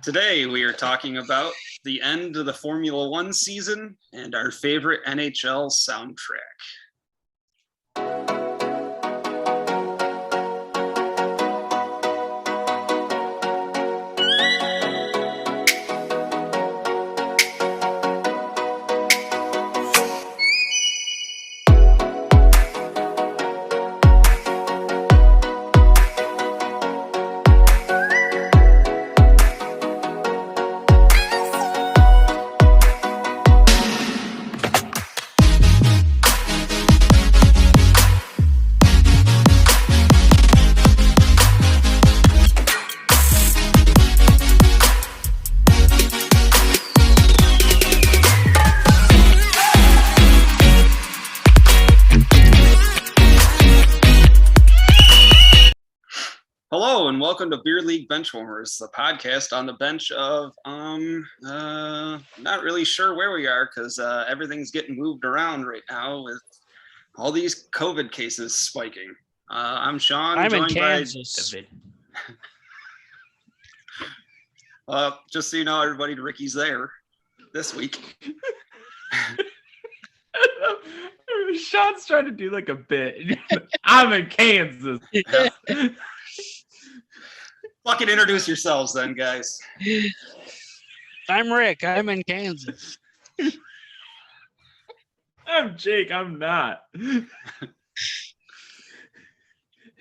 Today we are talking about the end of the Formula One season and our favorite NHL soundtrack. Hello and welcome to Beer League Benchwarmers, the podcast on the bench of not really sure where we are because everything's getting moved around right now with all these COVID cases spiking. I'm Sean. I'm in Kansas. Just so you know, everybody, Ricky's there this week. Sean's trying to do like a bit. I'm in Kansas. Yeah. Fucking introduce yourselves then, guys. I'm Rick. I'm in Kansas. I'm Jake. I'm not.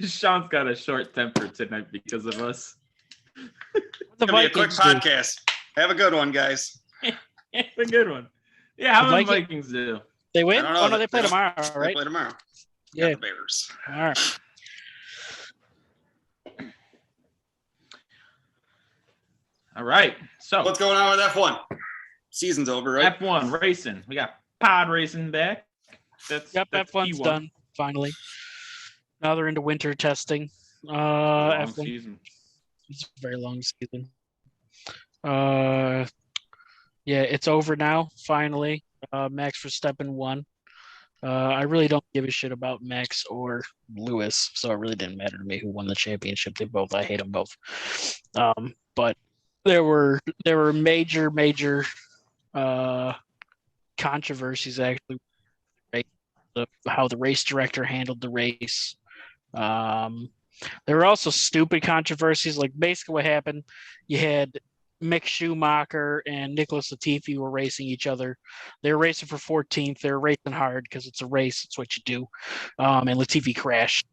Sean's got a short temper tonight because of us. It's gonna be a quick podcast. Have a good one, guys. It's a good one. Yeah, how do the Vikings do? They win? Oh, no, they play tomorrow, right? They play tomorrow. Yeah. The Bears. All right. All right. So what's going on with F1? Season's over, right? F1 racing. We got pod racing back. That's F1's done finally. Now they're into winter testing. Long F1 season. It's a very long season. Yeah, it's over now. Finally, Max Verstappen won. I really don't give a shit about Max or Lewis, so it really didn't matter to me who won the championship. I hate them both. But there were major controversies actually. How the race director handled the race. There were also stupid controversies. Like basically what happened, you had Mick Schumacher and Nicholas Latifi were racing each other. They were racing for 14th. They were racing hard because it's a race. It's what you do. And Latifi crashed.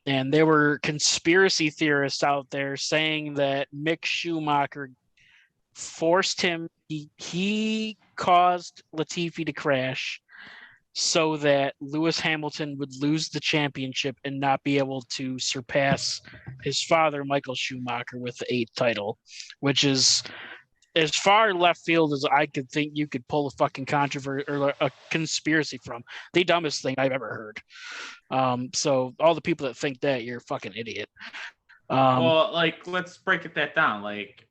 And there were conspiracy theorists out there saying that Mick Schumacher forced him. He caused Latifi to crash so that Lewis Hamilton would lose the championship and not be able to surpass his father, Michael Schumacher, with the 8th title, which is as far left field as I could think you could pull a fucking controversy or a conspiracy from. The dumbest thing I've ever heard. So all the people that think that, you're a fucking idiot. Well, like, let's break that down. Like,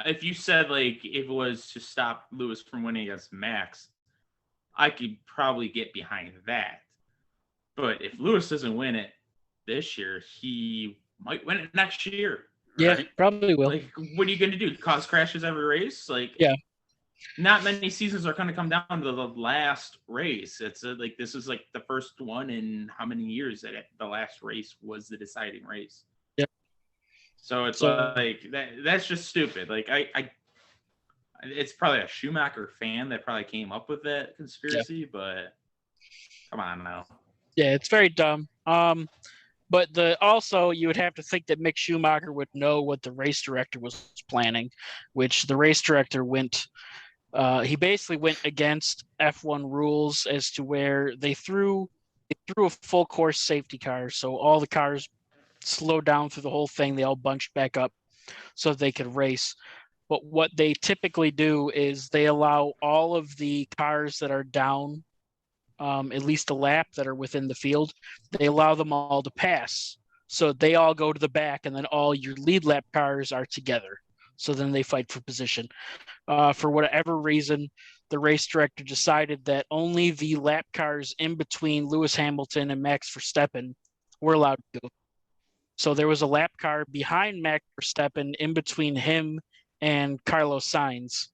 if you said, like, if it was to stop Lewis from winning against Max, I could probably get behind that. But if Lewis doesn't win it this year, he might win it next year. Yeah, right? Probably will. Like, what are you going to do? Cause crashes every race? Like, yeah. Not many seasons are going to come down to the last race. It's like this is like the first one in how many years that the last race was the deciding race. Yep. So it's like that's just stupid. Like I it's probably a Schumacher fan that probably came up with that conspiracy, but come on now. Yeah, it's very dumb. But also you would have to think that Mick Schumacher would know what the race director was planning, which the race director went. He basically went against F1 rules as to where they threw a full course safety car, so all the cars slowed down through the whole thing. They all bunched back up so they could race. But what they typically do is they allow all of the cars that are down at least a lap that are within the field, they allow them all to pass. So they all go to the back and then all your lead lap cars are together. So then they fight for position. For whatever reason, the race director decided that only the lap cars in between Lewis Hamilton and Max Verstappen were allowed to go. So there was a lap car behind Max Verstappen in between him and Carlos Sainz,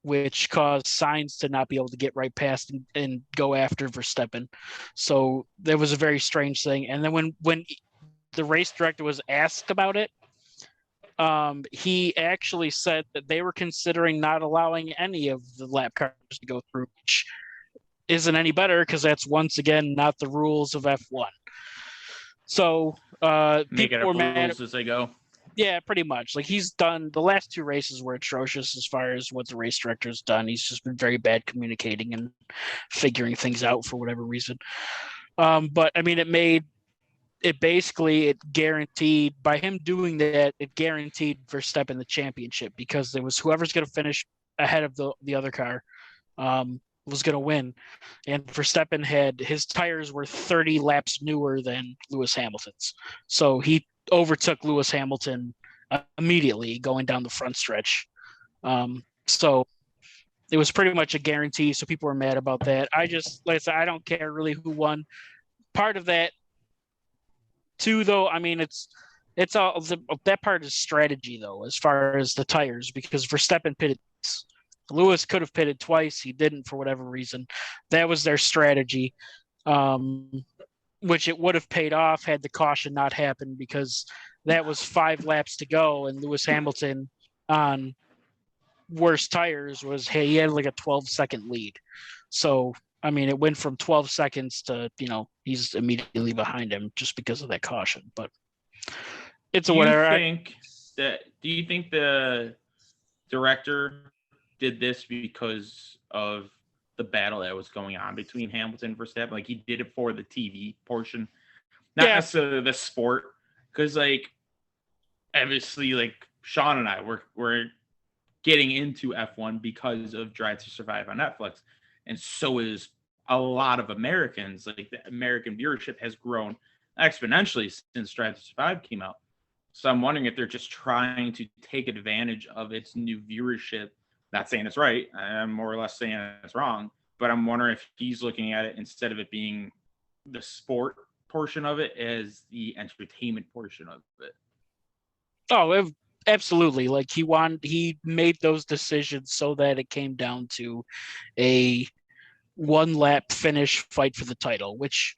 which caused Sainz to not be able to get right past and go after Verstappen. So there was a very strange thing. And then when the race director was asked about it, he actually said that they were considering not allowing any of the lap cars to go through, which isn't any better because that's once again not the rules of F1. So make it up rules as they go. Yeah, pretty much. Like he's done the last 2 races were atrocious as far as what the race director's done. He's just been very bad communicating and figuring things out for whatever reason. But I mean, it guaranteed by him doing that, it guaranteed Verstappen the championship because there was whoever's going to finish ahead of the other car was going to win. And Verstappen his tires were 30 laps newer than Lewis Hamilton's. So he overtook Lewis Hamilton immediately going down the front stretch. So it was pretty much a guarantee. So people were mad about that. Like I said, I don't care really who won. Part of that too, though, I mean, it's all that part is strategy though, as far as the tires, because Verstappen pitted. Lewis could have pitted twice. He didn't for whatever reason. That was their strategy, which it would have paid off had the caution not happened because that was 5 laps to go. And Lewis Hamilton on worse tires he had like a 12-second lead. So, I mean, it went from 12 seconds to, he's immediately behind him just because of that caution. But it's whatever. Do you think the director did this because of the battle that was going on between Hamilton and Verstappen? Like he did it for the TV portion, not necessarily the sport. Because like obviously, like Sean and I we're getting into F1 because of Drive to Survive on Netflix, and so is a lot of Americans. Like the American viewership has grown exponentially since Drive to Survive came out. So I'm wondering if they're just trying to take advantage of its new viewership. Not saying it's right. I'm more or less saying it's wrong. But I'm wondering if he's looking at it instead of it being the sport portion of it as the entertainment portion of it. Oh, absolutely. Like he made those decisions so that it came down to a 1-lap finish fight for the title, which,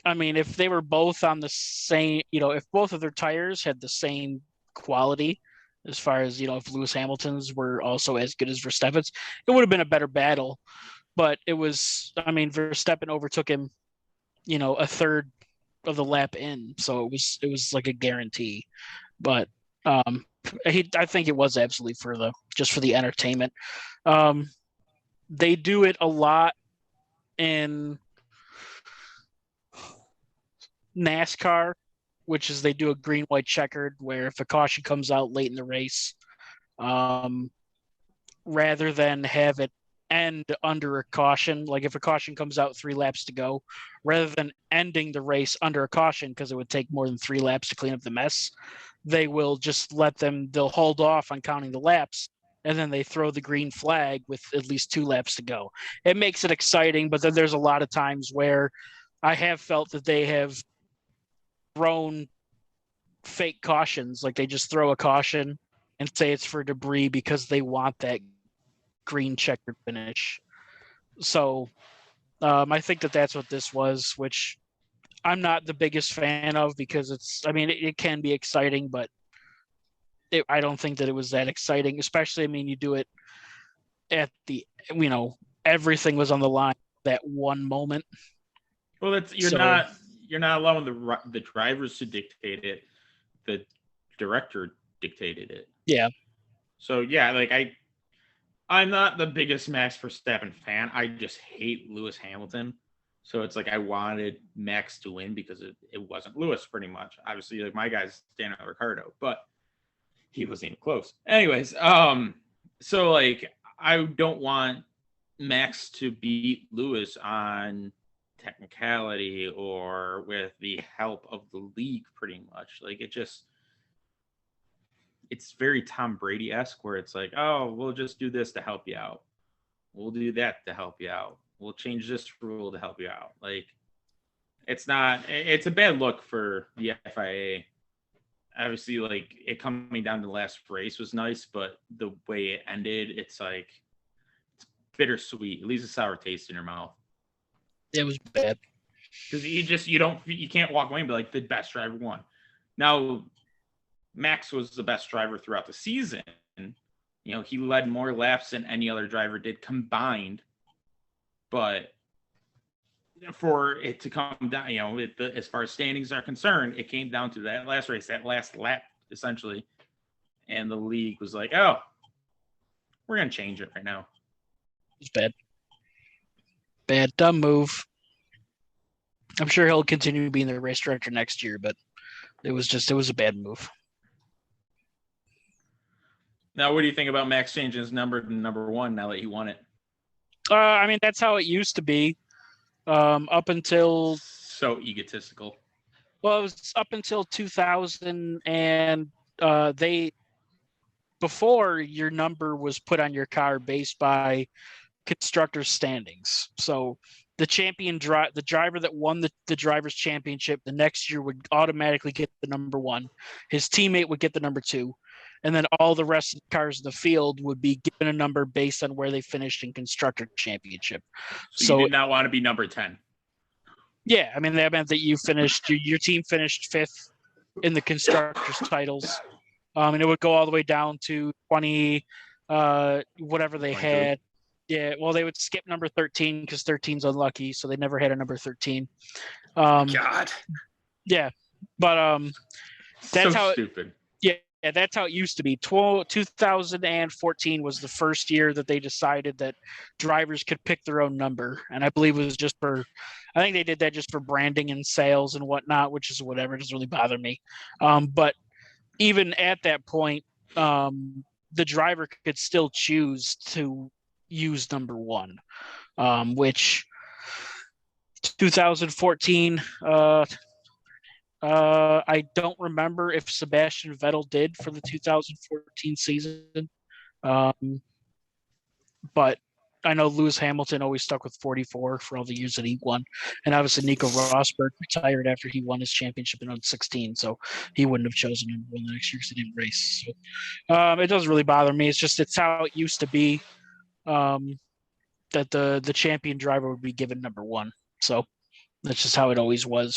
I mean, if they were both on the same, if both of their tires had the same quality, as far as, if Lewis Hamilton's were also as good as Verstappen's, it would have been a better battle. But it was, I mean, Verstappen overtook him, a third of the lap in. So it was like a guarantee. But I think it was absolutely just for the entertainment. They do it a lot in NASCAR, which is they do a green, white, checkered, where if a caution comes out late in the race, rather than have it end under a caution, like if a caution comes out 3 laps to go, rather than ending the race under a caution because it would take more than 3 laps to clean up the mess, they will just they'll hold off on counting the laps, and then they throw the green flag with at least 2 laps to go. It makes it exciting, but then there's a lot of times where I have felt that they have thrown fake cautions, like they just throw a caution and say it's for debris because they want that green checkered finish. So I think that's what this was, which I'm not the biggest fan of because it can be exciting, but I don't think that it was that exciting, especially, you do it at the, everything was on the line that one moment. Well, you're not allowing the drivers to dictate it. The director dictated it. Yeah. So yeah, like I'm not the biggest Max Verstappen fan. I just hate Lewis Hamilton. So it's like I wanted Max to win because it wasn't Lewis pretty much. Obviously, like my guy's Daniel Ricciardo, but he wasn't even close. Anyways, so like I don't want Max to beat Lewis on technicality or with the help of the league pretty much. Like it's very Tom Brady-esque where it's like, oh, we'll just do this to help you out. We'll do that to help you out. We'll change this rule to help you out. Like it's a bad look for the FIA. obviously, like, it coming down to the last race was nice, but the way it ended, it's like it's bittersweet. It leaves a sour taste in your mouth. It was bad. Because you can't walk away and be like, the best driver won. Now, Max was the best driver throughout the season. You know, he led more laps than any other driver did combined. But for it to come down, you know, as far as standings are concerned, it came down to that last race, that last lap, essentially. And the league was like, oh, we're going to change it right now. It's bad. Bad, dumb move. I'm sure he'll continue being the race director next year, but it was a bad move. Now, what do you think about Max changing his number to number 1 now that he won it? I mean, that's how it used to be. Up until so egotistical. Well, it was up until 2000, and before your number was put on your car based by constructor standings. So the the driver that won the drivers' championship the next year would automatically get the number 1. His teammate would get the number 2. And then all the rest of the cars in the field would be given a number based on where they finished in constructor championship. So you did not want to be number 10. Yeah, I mean, that meant that your team finished 5th in the constructors titles. And it would go all the way down to 20, whatever they 22. had. Yeah, well, they would skip number 13 because 13's unlucky, so they never had a number 13. God. Yeah, but that's so how stupid. Yeah, that's how it used to be. 2014 was the first year that they decided that drivers could pick their own number. And I believe it was I think they did that just for branding and sales and whatnot, which is whatever. It doesn't really bother me. But even at that point, the driver could still choose to use number 1, which 2014, I don't remember if Sebastian Vettel did for the 2014 season, but I know Lewis Hamilton always stuck with 44 for all the years that he won, and obviously Nico Rosberg retired after he won his championship in 2016, so he wouldn't have chosen number 1 the next year because he didn't race. So it doesn't really bother me. It's how it used to be, that the champion driver would be given number 1. So that's just how it always was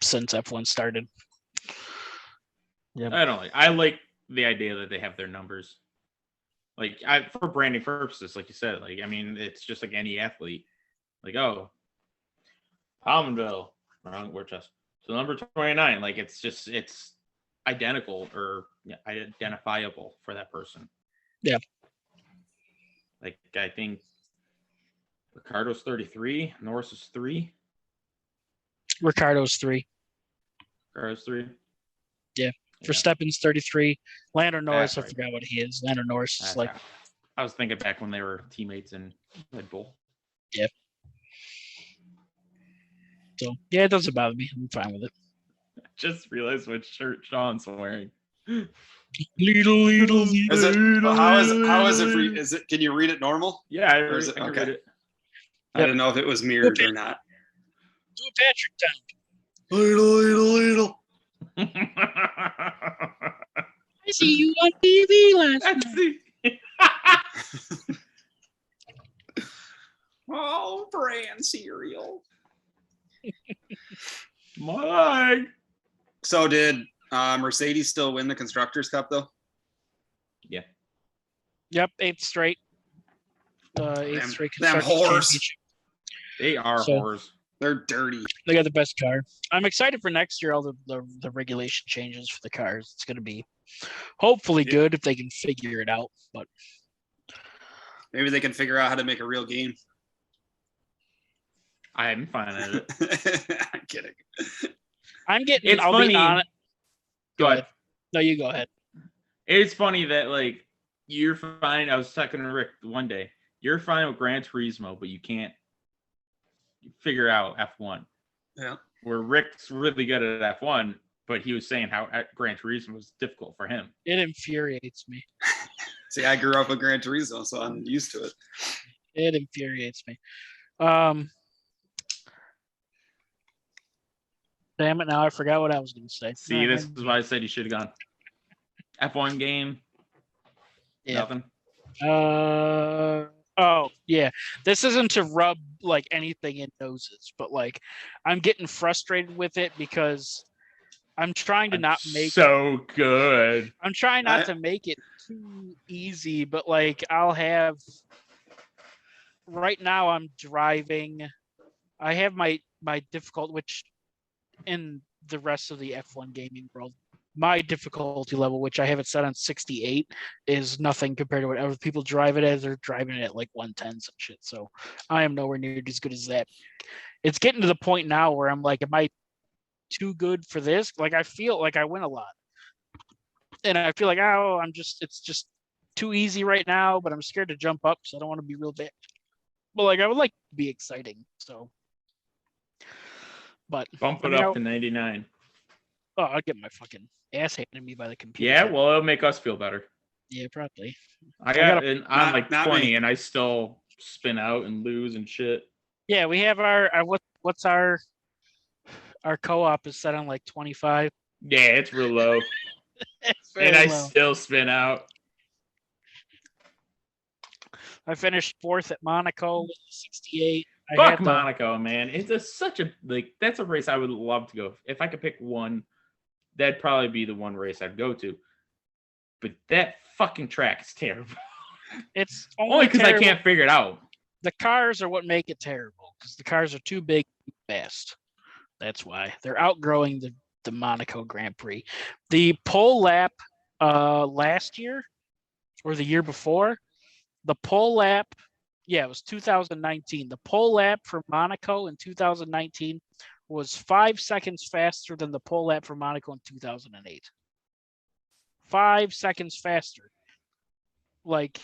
since F1 started. Yeah, I like the idea that they have their numbers. Like, for branding purposes, like you said, like, I mean, it's just like any athlete. Like, oh, Almonville, wrong Worcester. So number 29, like, it's identical or identifiable for that person. Yeah. Like, I think Ricardo's 33, Norris is 3. Ricardo's 3. Ricardo's 3. Yeah. Verstappen's 33. Lando Norris, Right. I forgot what he is. Lando Norris is like. I was thinking back when they were teammates in Red Bull. Yeah. So yeah, it doesn't bother me. I'm fine with it. I just realized what shirt Sean's wearing. Little. Is it? How is it? Is it? Can you read it normal? Yeah, I Or is can it, read it. I didn't know if it was mirrored or not. Do a Patrick Town. Little. I see you on TV last night. Oh, brand cereal. My leg. So did Mercedes still win the Constructors' Cup though? Yeah. Yep, 8th straight. 8th straight. Them whores. They are whores. They're dirty. They got the best car. I'm excited for next year. All the regulation changes for the cars. It's going to be hopefully good if they can figure it out. But maybe they can figure out how to make a real game. I'm fine at it. I'm kidding. It's funny. Be honest. Go ahead. No, you go ahead. It's funny that, like, you're fine. I was talking to Rick one day. You're fine with Gran Turismo, but you can't figure out F1. Yeah. Where Rick's really good at F1, but he was saying how Gran Turismo was difficult for him. It infuriates me. See, I grew up with Gran Turismo, so I'm used to it. It infuriates me. Damn it! Now I forgot what I was going to say. See, this is why I said you should have gone. F1 game. Yeah. Nothing. Oh yeah. This isn't to rub like anything in noses, but like I'm getting frustrated with it because I'm trying to not make so good. I'm trying not to make it too easy, but like I'll have right now I'm driving. I have my difficult, which in the rest of the F1 gaming world, my difficulty level, which I have it set on 68, is nothing compared to what other people drive it as. They're driving it at like 110s and shit. So I am nowhere near as good as that. It's getting to the point now where I'm like, am I too good for this? Like I feel like I win a lot. And I feel like, oh, it's just too easy right now, but I'm scared to jump up, so I don't want to be real bad. But like I would like to be exciting. So but bump it up to 99. Oh, I'll get my fucking ass handed to me by the computer. Yeah, well, it'll make us feel better. Yeah, probably. I'm like 20 and I still spin out and lose and shit. Yeah, we have our what's our co-op is set on like 25. Yeah, it's real low. And I still spin out. I finished 4th at Monaco with 68. Fuck Monaco, man. It's such a that's a race I would love to go. If I could pick one, that'd probably be the one race I'd go to. But that fucking track is terrible. It's only because I can't figure it out. The cars are what make it terrible because the cars are too big and fast. That's why they're outgrowing the Monaco Grand Prix. The pole lap last year or the year before, the pole lap, yeah, it was 2019. The pole lap for Monaco in 2019 was 5 seconds faster than the pole lap for Monaco in 2008. 5 seconds faster. Like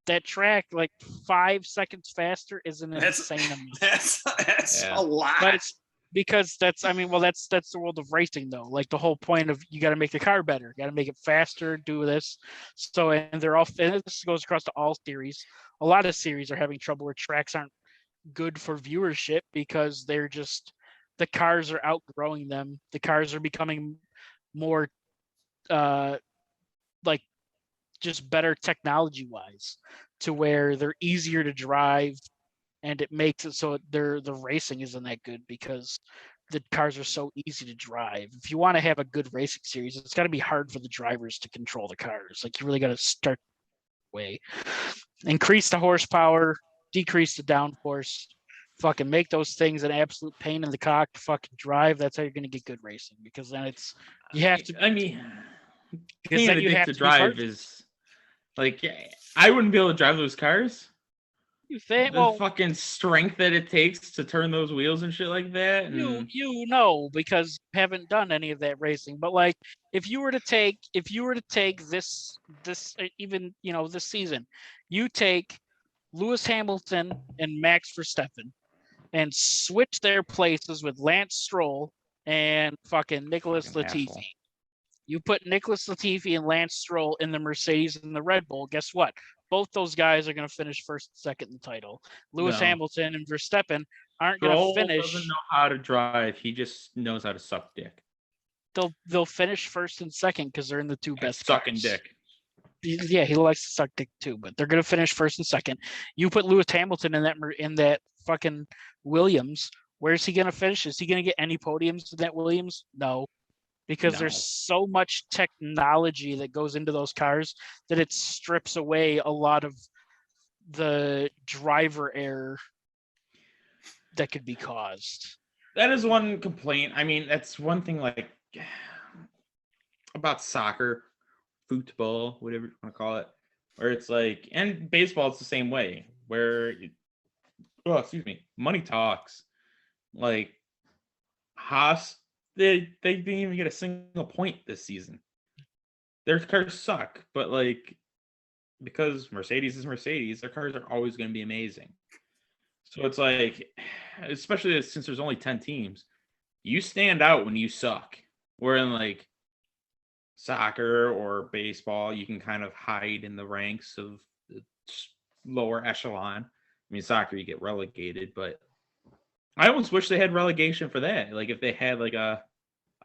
that track, like 5 seconds faster is an insane amount. That's a lot. But it's because that's the world of racing though. Like the whole point of you got to make the car better, got to make it faster, do this. So and this goes across to all series. A lot of series are having trouble where tracks aren't good for viewership because they're just the cars are outgrowing them. The cars are becoming more like just better technology wise to where they're easier to drive and it makes it so the racing isn't that good because the cars are so easy to drive. If you want to have a good racing series, it's got to be hard for the drivers to control the cars. Like you really got to start way, increase the horsepower, decrease the downforce, fucking make those things an absolute pain in the cock to fucking drive. That's how you're going to get good racing because then you have to. I mean, because then you have to drive is like I wouldn't be able to drive those cars. You think the fucking strength that it takes to turn those wheels and shit like that. And... You know because you haven't done any of that racing. But like if you were to take this even this season, you take Lewis Hamilton and Max Verstappen and switch their places with Lance Stroll and fucking Nicholas Latifi. Asshole. You put Nicholas Latifi and Lance Stroll in the Mercedes and the Red Bull. Guess what? Both those guys are going to finish first and second in the title. Lewis Hamilton and Verstappen aren't going to finish. Doesn't know how to drive. He just knows how to suck dick. They'll finish first and second because they're in the two best sucking cars. Dick. Yeah, he likes to suck dick too, but they're going to finish first and second. You put Lewis Hamilton in that fucking Williams. Where's he going to finish? Is he going to get any podiums in that Williams? No. Because there's so much technology that goes into those cars that it strips away a lot of the driver error that could be caused. That is one complaint. I mean, that's one thing like about soccer, football, whatever you want to call it, where it's like, and baseball, it's the same way, where, money talks. Like, Haas, they didn't even get a single point this season. Their cars suck, but like because Mercedes is Mercedes, their cars are always going to be amazing. So it's like, especially since there's only 10 teams, you stand out when you suck. Where in like soccer or baseball, you can kind of hide in the ranks of the lower echelon. I mean, soccer you get relegated, but I almost wish they had relegation for that. Like if they had like a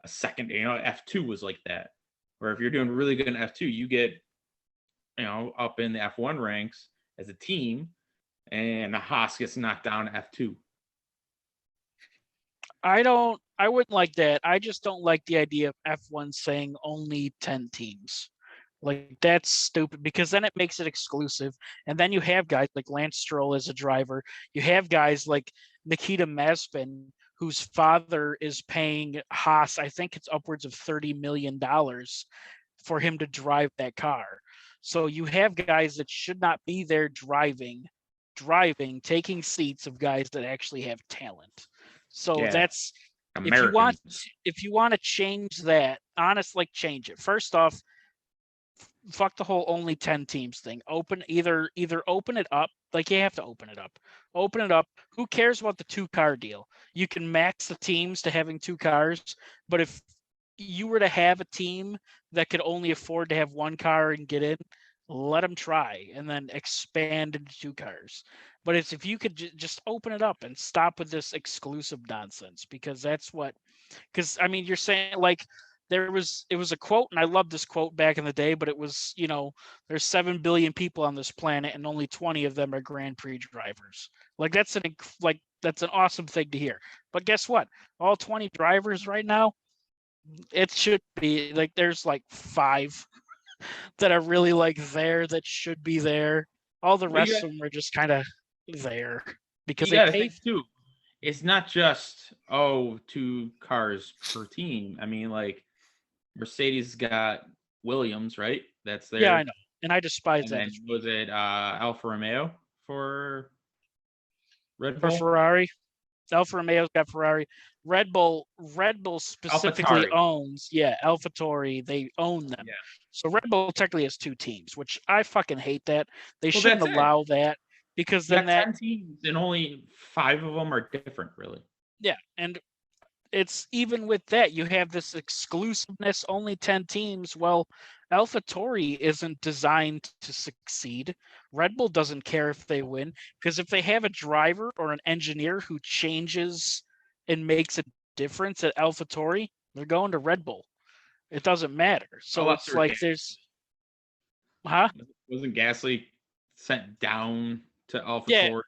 a second. F2 was like that, where if you're doing really good in F2, you get up in the F1 ranks as a team, and Haas gets knocked down to F2. I wouldn't like that. I just don't like the idea of F1 saying only 10 teams. Like, that's stupid, because then it makes it exclusive. And then you have guys like Lance Stroll as a driver. You have guys like Nikita Mazepin, whose father is paying Haas, I think it's upwards of $30 million for him to drive that car. So you have guys that should not be there driving, taking seats of guys that actually have talent. So that's Americans. if you want to change that, honestly, change it. First off, fuck the whole only 10 teams thing. Either open it up, like, you have to open it up. Open it up. Who cares about the 2-car deal? You can max the teams to having 2 cars, but if you were to have a team that could only afford to have 1 car and get in, let them try and then expand into 2 cars. But if you could just open it up and stop with this exclusive nonsense, because I mean, you're saying, like, it was a quote, and I love this quote back in the day, but it was, there's 7 billion people on this planet and only 20 of them are Grand Prix drivers. Like, that's an awesome thing to hear. But guess what? All 20 drivers right now, it should be like, there's like 5 that are really like there that should be there. All the rest of them are just kind of there because they pay too. It's not just 2 cars per team. I mean, like, Mercedes got Williams, right? That's there. Yeah, I know, and I despise that. And was it Alfa Romeo for Red Bull? For Ferrari? Alfa Romeo's got Ferrari. Red Bull specifically owns, AlphaTauri. They own them. Yeah. So Red Bull technically has 2 teams, which I fucking hate that. They shouldn't allow that, because then 10 teams and only 5 of them are different, really. Yeah, and it's even with that, you have this exclusiveness, only 10 teams. Well, AlphaTauri isn't designed to succeed. Red Bull doesn't care if they win, because if they have a driver or an engineer who changes and makes a difference at AlphaTauri, they're going to Red Bull. It doesn't matter. So it's like there's... Wasn't Gasly sent down to AlphaTauri?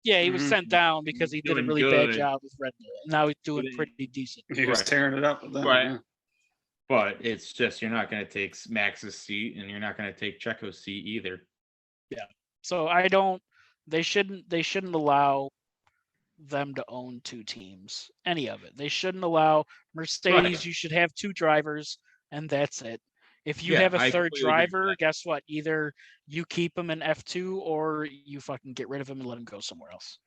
Yeah, he was sent down because he did a really bad job with Red Bull. And now he's doing pretty decent. He was tearing it up with them. Right. Yeah. But it's just, you're not going to take Max's seat, and you're not going to take Checo's seat either. Yeah. So they shouldn't allow them to own 2 teams. Any of it. They shouldn't allow Mercedes. Right. You should have 2 drivers, and that's it. If you have a third driver, guess what? Either you keep him in F2 or you fucking get rid of him and let him go somewhere else.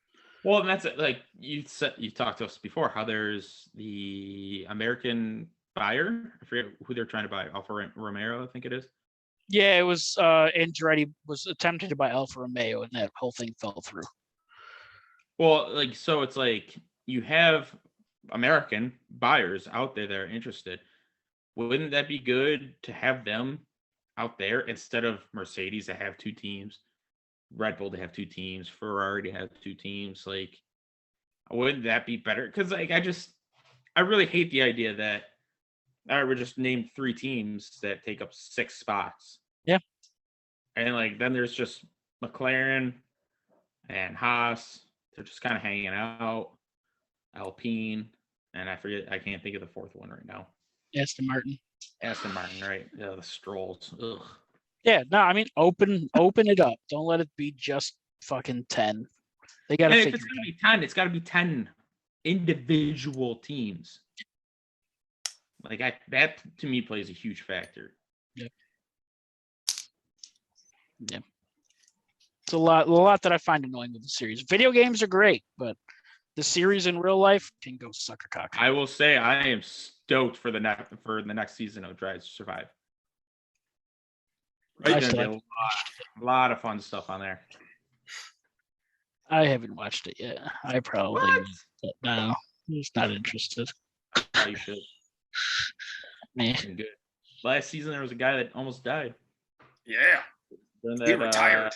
Well, and that's like you talked to us before, how there's the American buyer. I forget who they're trying to buy. Alfa Romeo, I think it is. Yeah, it was Andretti was attempting to buy Alfa Romeo, and that whole thing fell through. Well, like, so it's like you have American buyers out there that are interested. Wouldn't that be good to have them out there instead of Mercedes to have 2 teams, Red Bull to have 2 teams, Ferrari to have 2 teams? Like, wouldn't that be better? Because, like, I really hate the idea that we're just named 3 teams that take up 6 spots. Yeah. And, like, then there's just McLaren and Haas. They're just kind of hanging out. Alpine. And I can't think of the 4th one right now. Aston Martin, right? Yeah, the Strolls. Ugh. Yeah, no, I mean, open it up. Don't let it be just fucking 10. They got to figure it out. If it's going to be 10, it's got to be 10 individual teams. Like, that to me plays a huge factor. Yep. Yeah. It's a lot that I find annoying with the series. Video games are great, but the series in real life can go suck a cock. I will say I am stoked for the next season of Drive to Survive. Right, a lot of fun stuff on there. I haven't watched it yet. I probably will, but no, I'm just not interested. You should. Good. Last season there was a guy that almost died. Yeah. He retired.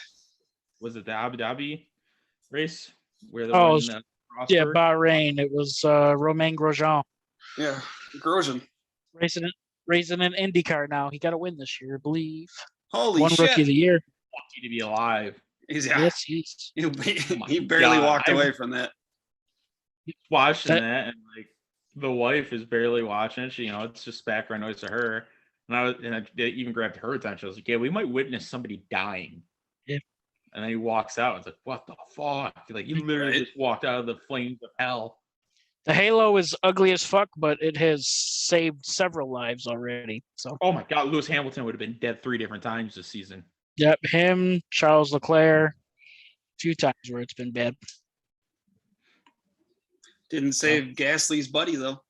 Was it the Abu Dhabi race where Bahrain? It was Romain Grosjean. Yeah, Grosjean. Racing an IndyCar now. He got a win this year, I believe. Holy One shit! Rookie of the Year. Lucky to be alive. Yes, he's He barely walked away from that. Watching that, and like the wife is barely watching it. She, it's just background noise to her. And I even grabbed her attention. I was like, "Yeah, we might witness somebody dying." Yeah. And then he walks out. It's like, "What the fuck?" Like, you literally just walked out of the flames of hell. The Halo is ugly as fuck, but it has saved several lives already. So. Oh my God, Lewis Hamilton would have been dead 3 different times this season. Yep, him, Charles Leclerc, a few times where it's been bad. Didn't save Gasly's buddy though.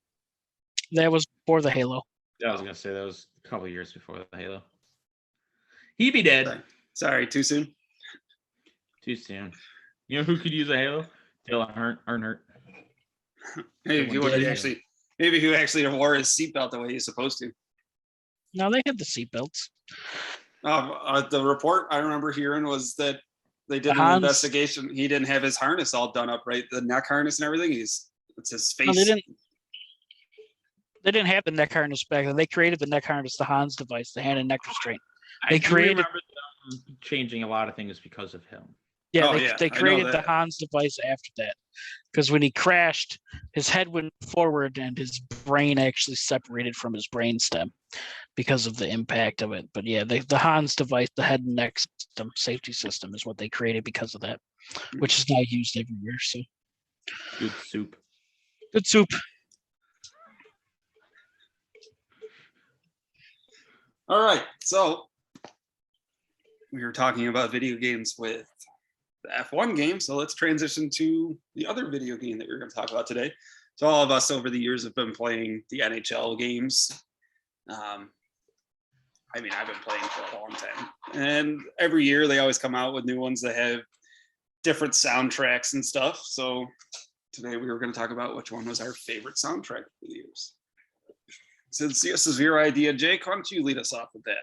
That was before the Halo. Yeah, I was gonna say that was a couple of years before the Halo. He'd be dead. Sorry, too soon. Too soon. You know who could use a Halo? Dale Earnhardt. Maybe he actually wore his seatbelt the way he's supposed to. No, they had the seatbelts. The report I remember hearing was that they did an investigation. He didn't have his harness all done up, right? The neck harness and everything. It's his face. No, they didn't have the neck harness back then. They created the neck harness, the Hans device, the hand and neck restraint. I remember them changing a lot of things because of him. Yeah, they created the Hans device after that. Because when he crashed, his head went forward and his brain actually separated from his brainstem because of the impact of it. But yeah, the Hans device, the head and neck system, safety system, is what they created because of that, which is now used everywhere. So good soup. Good soup. All right, so we were talking about video games with the F1 game, so let's transition to the other video game that we're going to talk about today. So all of us over the years have been playing the NHL games. I've been playing for a long time, and every year they always come out with new ones that have different soundtracks and stuff. So today we were going to talk about which one was our favorite soundtrack of the years. Since this is your idea, Jake, why don't you lead us off with that?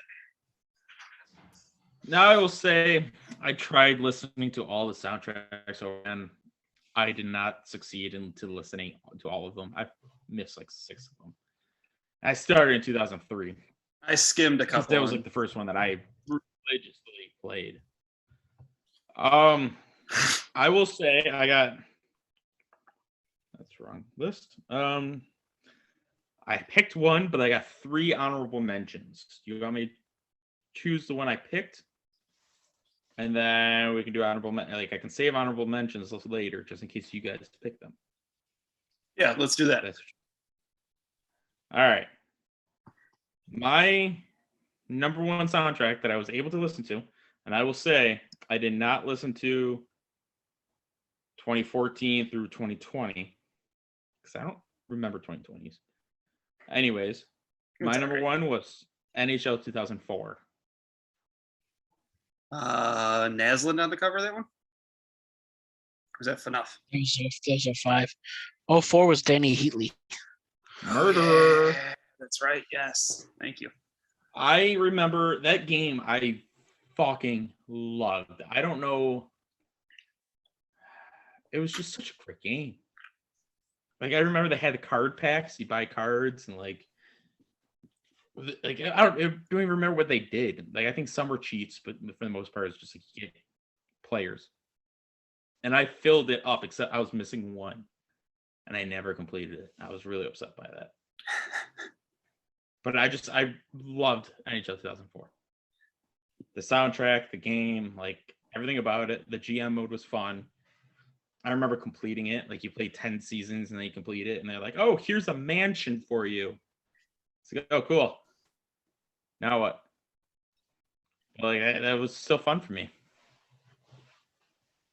Now I will say I tried listening to all the soundtracks and I did not succeed into listening to all of them. I missed like 6 of them. I started in 2003. I skimmed a couple. That was like the first one that I religiously played. I will say that's wrong list. I picked one, but I got 3 honorable mentions. Do you want me to choose the one I picked? And then we can do honorable I can save honorable mentions later, just in case you guys pick them. Yeah, let's do that. All right. My number 1 soundtrack that I was able to listen to, and I will say I did not listen to 2014 through 2020 because I don't remember 2020s. Anyways, my number 1 was NHL 2004. Naslund on the cover of that one? Or is that FNUF? Those are 5. 04 was Danny Heatley. Murderer. Yeah, that's right. Yes. Thank you. I remember that game. I fucking loved. I don't know. It was just such a great game. Like, I remember they had the card packs. You buy cards and like I don't even remember what they did. Like, I think some were cheats, but for the most part, it's just like you get players. And I filled it up, except I was missing one, and I never completed it. I was really upset by that. But I loved NHL 2004. The soundtrack, the game, like everything about it. The GM mode was fun. I remember completing it. Like, you play 10 seasons and then you complete it, and they're like, "Oh, here's a mansion for you." It's like, "Oh, cool. Now what?" Like, that was still fun for me.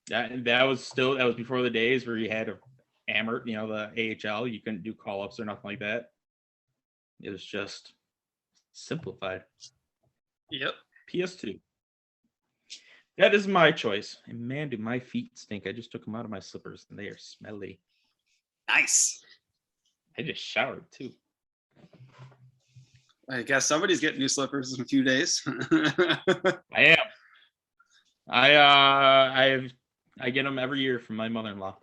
That was before the days where you had the AHL. You couldn't do call-ups or nothing like that. It was just simplified. Yep. PS2. That is my choice. And man, do my feet stink. I just took them out of my slippers and they are smelly. Nice. I just showered too. I guess somebody's getting new slippers in a few days. I am. I get them every year from my mother-in-law.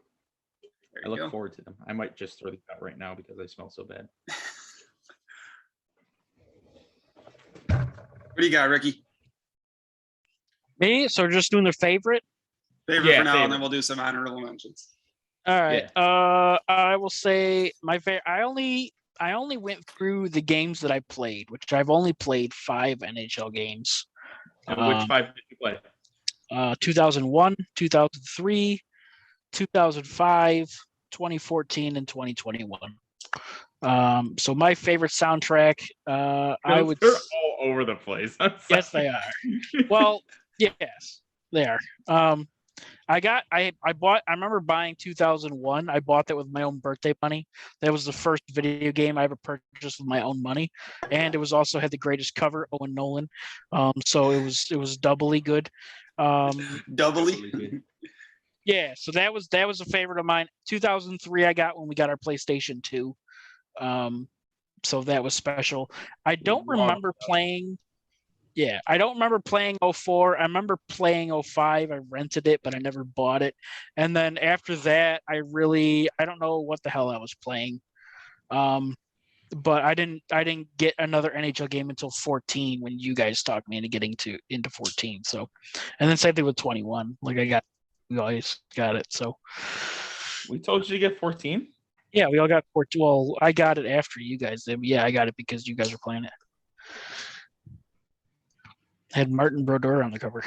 I look forward to them. I might just throw them out right now because I smell so bad. What do you got, Ricky? Me? So we're just doing their favorite? Favorite Yeah, for now, favorite. and then we'll do some honorable mentions. All right. I will say my favorite. I only went through the games that I played, which I've only played 5 NHL games. Which 5 did you play? 2001, 2003, 2005, 2014, and 2021. So my favorite soundtrack, I would. They're all over the place. Yes, they are. Well, yes, they are. I remember buying 2001. I bought that with my own birthday money. That was the first video game I ever purchased with my own money, and it was also had the greatest cover, Owen Nolan. So it was doubly good. Doubly. Yeah, so that was a favorite of mine. 2003 I got when we got our PlayStation 2. So that was special. I don't remember playing. Yeah, I don't remember playing 04. I remember playing 05. I rented it, but I never bought it. And then after that, I don't know what the hell I was playing. But I didn't get another NHL game until 14 when you guys talked me into getting into 14. So, and then same thing with 21. Like we always got it. So we told you to get 14. Yeah, we all got 14. Well, I got it after you guys did. Yeah, I got it because you guys were playing it. Had Martin Brodeur on the cover.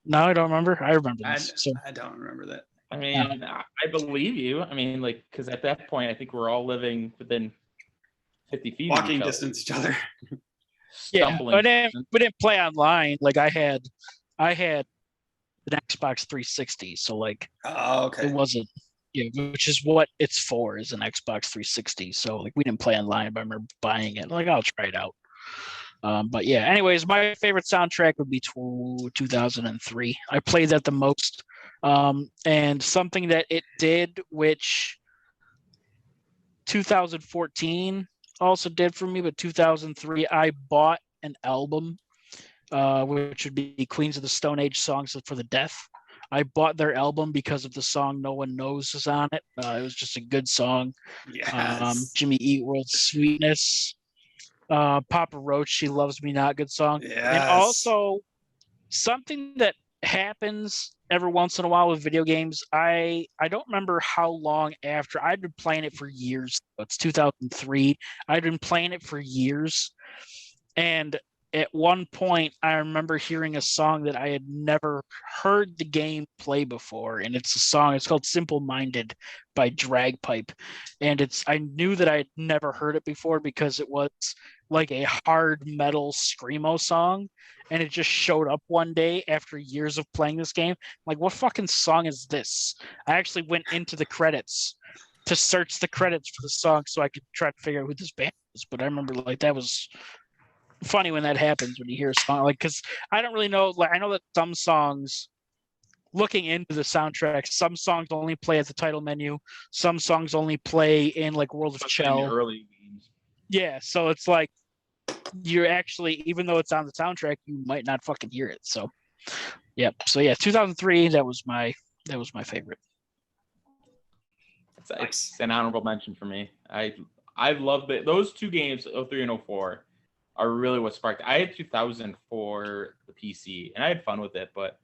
No, I don't remember. I remember this. I don't remember that. I mean, I believe you. I mean, like, because at that point, I think we're all living within 50 feet. Walking distance each other. Yeah, but we didn't play online. Like I had an Xbox 360, so like, okay, it wasn't. Yeah, which is what it's for, is an Xbox 360. So like we didn't play online, but I remember buying it. Like I'll try it out. But yeah, anyways, my favorite soundtrack would be 2003. I played that the most. And something that it did, which 2014 also did for me, but 2003, I bought an album, which would be Queens of the Stone Age Songs for the Deaf. I bought their album because of the song No One Knows is on it. It was just a good song. Yes. Jimmy Eat World Sweetness. Papa Roach, She Loves Me Not, good song. Yes. And also something that happens every once in a while with video games. I don't remember how long after. I'd been playing it for years. It's 2003. I'd been playing it for years. And at one point, I remember hearing a song that I had never heard the game play before. And it's called Simple Minded by Dragpipe. And I knew that I had never heard it before because it was like a hard metal screamo song. And it just showed up one day after years of playing this game. Like, what fucking song is this? I actually went into the credits to search the credits for the song so I could try to figure out who this band was. But I remember like that was funny when that happens, when you hear a song, like, because I don't really know. Like, I know that some songs, looking into the soundtrack, some songs only play at the title menu, some songs only play in like World of Chell. Early games. Yeah, so it's like you're actually, even though it's on the soundtrack, you might not fucking hear it. So, yep. So yeah, 2003. That was my favorite. It's an honorable mention for me. I love those two games, 03 and 04. Are really what sparked. I had 2000 for the PC, and I had fun with it. But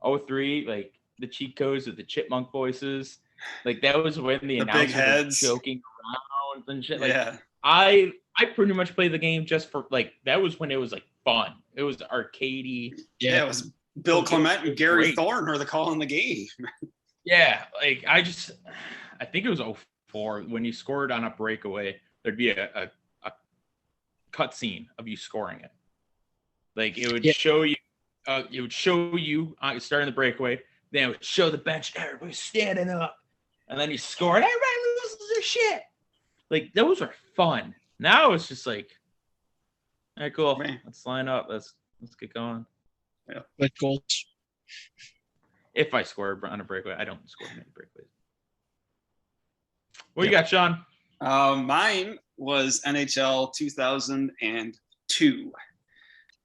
03, like the cheat codes with the chipmunk voices, like that was when the announcers were joking around and shit. Like, yeah, I pretty much played the game just for like that was when it was like fun. It was arcadey. Yeah, it was Bill Clement and Gary Thorne are the call in the game. Yeah, like I think it was 04 when you scored on a breakaway. There'd be a cutscene of you scoring it. Like it would show you, starting the breakaway. Then it would show the bench, everybody standing up, and then you score, and everybody loses their shit. Like those are fun. Now it's just like, all right, cool. Let's line up. Let's get going. Yeah, like goals. If I score on a breakaway, I don't score many breakaways. What you got, Sean? Mine was NHL 2002.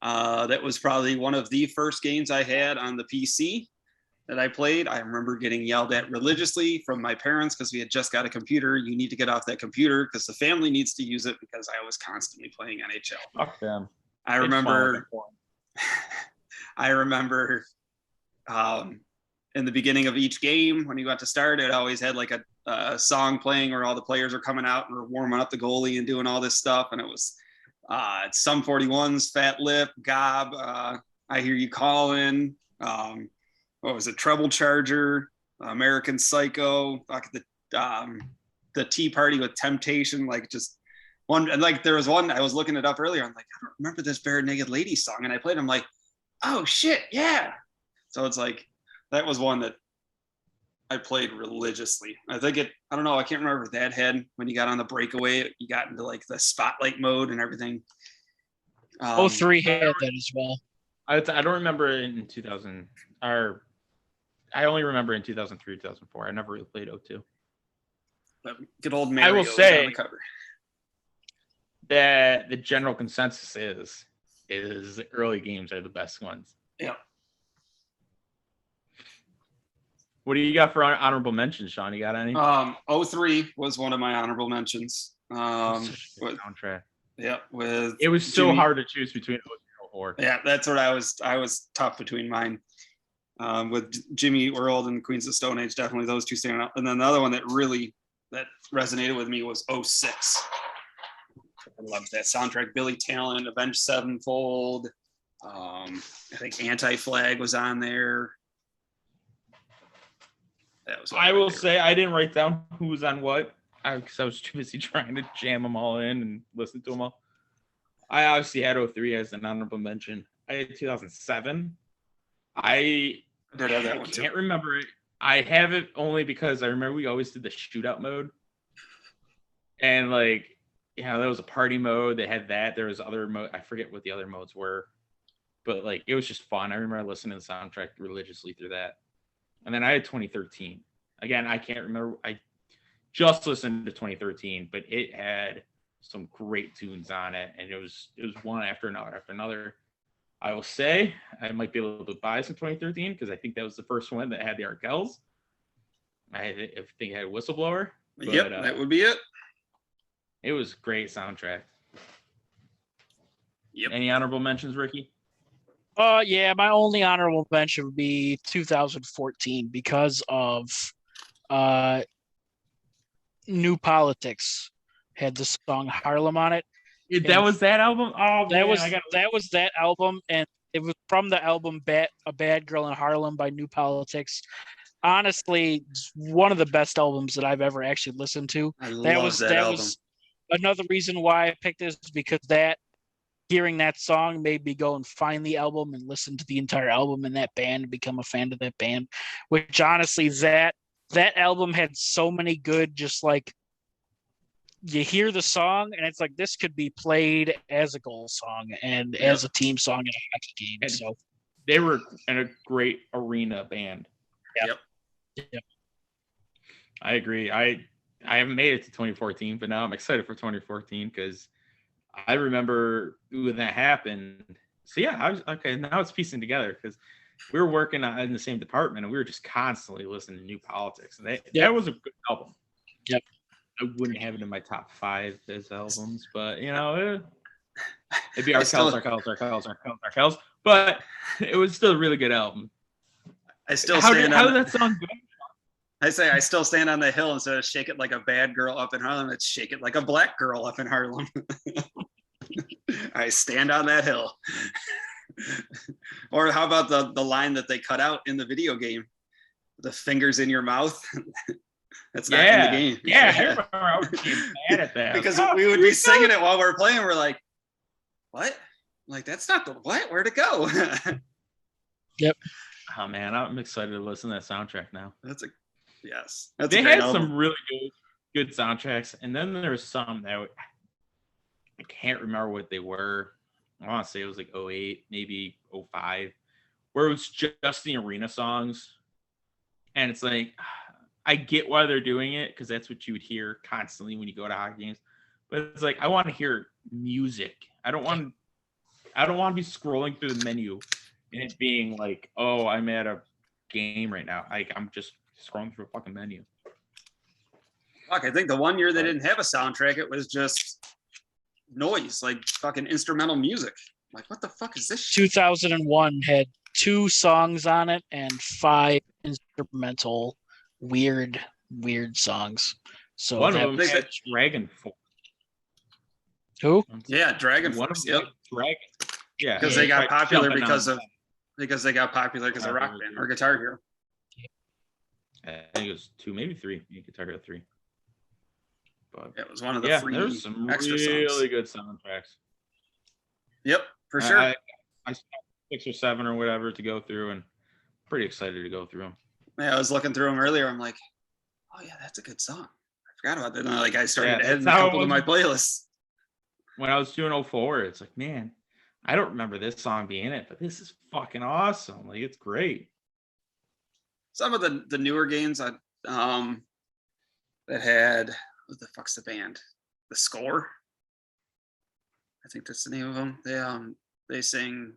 That was probably one of the first games I had on the PC. that I played, I remember getting yelled at religiously from my parents because we had just got a computer. You need to get off that computer because the family needs to use it, because I was constantly playing NHL. Fuck them. I remember in the beginning of each game, when you got to start, it always had like a song playing where all the players are coming out and warming up the goalie and doing all this stuff. And it was Sum 41's Fat Lip, Gob, I Hear You Calling, what was it, Treble Charger, American Psycho, the Tea Party with Temptation, like just one. And like there was one, I was looking it up earlier, I'm like, I don't remember this Bare Naked Ladies song, and I played, I'm like, oh shit, yeah. So it's like, that was one that I played religiously. I think I don't know, I can't remember if that had, when you got on the breakaway, you got into like the spotlight mode and everything. 03 had that as well. I don't remember in 2000, or I only remember in 2003, 2004. I never really played 02. Good old Mario. I will say on the cover. that the general consensus is the early games are the best ones. Yeah. What do you got for honorable mentions, Sean? You got any? 03 was one of my honorable mentions. Soundtrack. Yeah, it was so hard to choose between 03 and 04. Yeah, that's what I was tough between mine. With Jimmy Eat World and Queens of Stone Age, definitely those two stand out. And then the other one that resonated with me was 06. I loved that soundtrack. Billy Talent, Avenged Sevenfold. I think Anti-Flag was on there. That was. I will say I didn't write down who was on what because I was too busy trying to jam them all in and listen to them all. I obviously had 03 as an honorable mention. I had 2007. I did have that one can't remember it. I have it only because I remember we always did the shootout mode. And like, there was a party mode that had that. There was other mode. I forget what the other modes were. But like, it was just fun. I remember listening to the soundtrack religiously through that. And then I had 2013. Again, I can't remember. I just listened to 2013, but it had some great tunes on it. And it was one after another. I will say I might be a little bit biased in 2013 because I think that was the first one that had the Arkells. I think it had Whistleblower. But, yep, that would be it. It was a great soundtrack. Yep. Any honorable mentions, Ricky? Yeah, my only honorable mention would be 2014 because of New Politics had the song Harlem on it. That was that album? Oh, that was that album, and it was from the album A Bad Girl in Harlem by New Politics. Honestly, it's one of the best albums that I've ever actually listened to. That was another reason why I picked this, because hearing that song made me go and find the album and listen to the entire album and that band and become a fan of that band. Which honestly, that album had so many good, just like, you hear the song and it's like, this could be played as a goal song and as a team song in a hockey game. And so they were in a great arena band. Yep. I agree. I haven't made it to 2014, but now I'm excited for 2014 because I remember when that happened. So yeah, now it's piecing together because we were working in the same department and we were just constantly listening to New Politics. And that was a good album. Yep. I wouldn't have it in my top 5 as albums, but it'd be Arkells. But it was still a really good album. How did that song go? I say I still stand on the hill instead of shake it like a bad girl up in Harlem. It's shake it like a black girl up in Harlem. I stand on that hill. Or how about the line that they cut out in the video game? The fingers in your mouth. That's not in the game. Yeah, I remember I was mad at that. Because we would be singing it while we're playing. We're like, what? Like, that's not the what? Where'd it go? Yep. Oh man, I'm excited to listen to that soundtrack now. They had some really good soundtracks, and then there's some that I can't remember what they were. I want to say it was like 08, maybe 05, where it was just the arena songs. And it's like, I get why they're doing it because that's what you would hear constantly when you go to hockey games. But it's like, I want to hear music. I don't want to be scrolling through the menu and it being like, oh, I'm at a game right now. I'm just scrolling through a fucking menu. Fuck, I think the one year they didn't have a soundtrack, it was just noise, like fucking instrumental music. Like, what the fuck is this shit? 2001 had 2 songs on it and 5 instrumental weird songs. So One that of them was had Dragon Force. who? Yeah, Dragon One Force. of them Yep. had Dragon. Yeah, Because yeah, they got like popular jumping because on- of Rock Band or Guitar Hero. I think it was 2, maybe 3. Guitar Hero 3. But Yeah, it was one of the yeah, free there's some extra really songs. good soundtracks. Yep, for sure. I saw 6 or 7 or whatever to go through, and pretty excited to go through them. Yeah, I was looking through them earlier. I'm like, oh yeah, that's a good song. I forgot about that. And like I started Yeah, adding a that's how it couple to was. my playlist. When I was doing 04, it's like, man, I don't remember this song being it, but this is fucking awesome. Like, it's great. Some of the newer games that had, what the fuck's the band? The Score. I think that's the name of them. They sing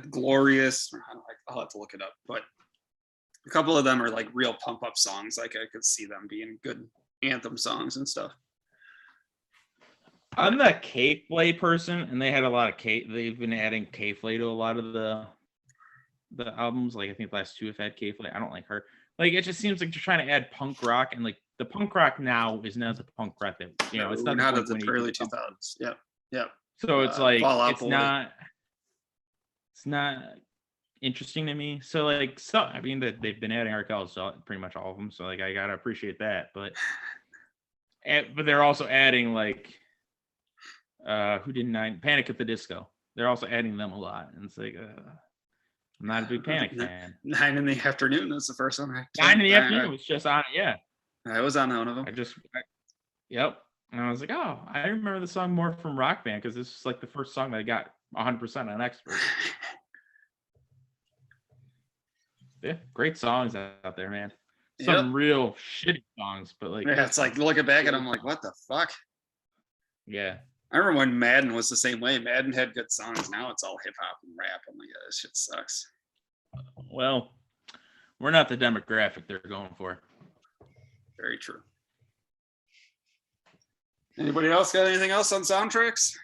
Glorious. I'll have to look it up, but a couple of them are like real pump up songs. Like I could see them being good anthem songs and stuff. I'm the K-Flay person, and they had a lot of they've been adding K-Flay to a lot of the albums. Like I think the last 2 have had K-Flay. I don't like her. Like it just seems like they're trying to add punk rock, and like the punk rock now is not the punk rock that it's not of the Blink-182 early 2000s. Yep. So it's like Fall Out it's not interesting to me. So like I mean that they've been adding Arkells, so pretty much all of them. So like I gotta appreciate that, but they're also adding like who did 9 Panic at the Disco. They're also adding them a lot, and it's like I'm not a big Panic fan. 9 in the afternoon. That's the first one. 9 in the afternoon was just on. Yeah, I was on one of them. Yep. And I was like, oh, I remember the song more from Rock Band because this is like the first song that I got 100% on Expert. Yeah, great songs out there, man. Some real shitty songs, but like yeah, it's like looking back at them, like what the fuck? Yeah. I remember when Madden was the same way. Madden had good songs. Now it's all hip hop and rap. I'm like, this shit sucks. Well, we're not the demographic they're going for. Very true. Anybody else got anything else on soundtracks?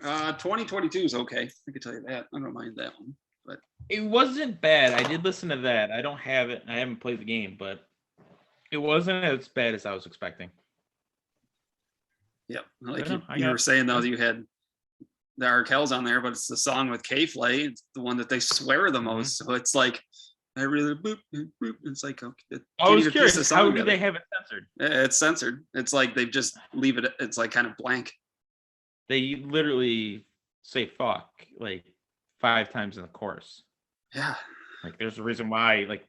2022 is okay. I can tell you that. I don't mind that one. But it wasn't bad. I did listen to that. I don't have it. I haven't played the game, but it wasn't as bad as I was expecting. Yep. Like you were saying though, you had the Arkells on there, but it's the song with K-Flay. It's the one that they swear the most. So it's like I really boop, boop. It's like okay. I was curious. How do they have it censored? It's censored. It's like they just leave it. It's like kind of blank. They literally say "fuck" like 5 times in the chorus. Yeah. Like there's a reason why. Like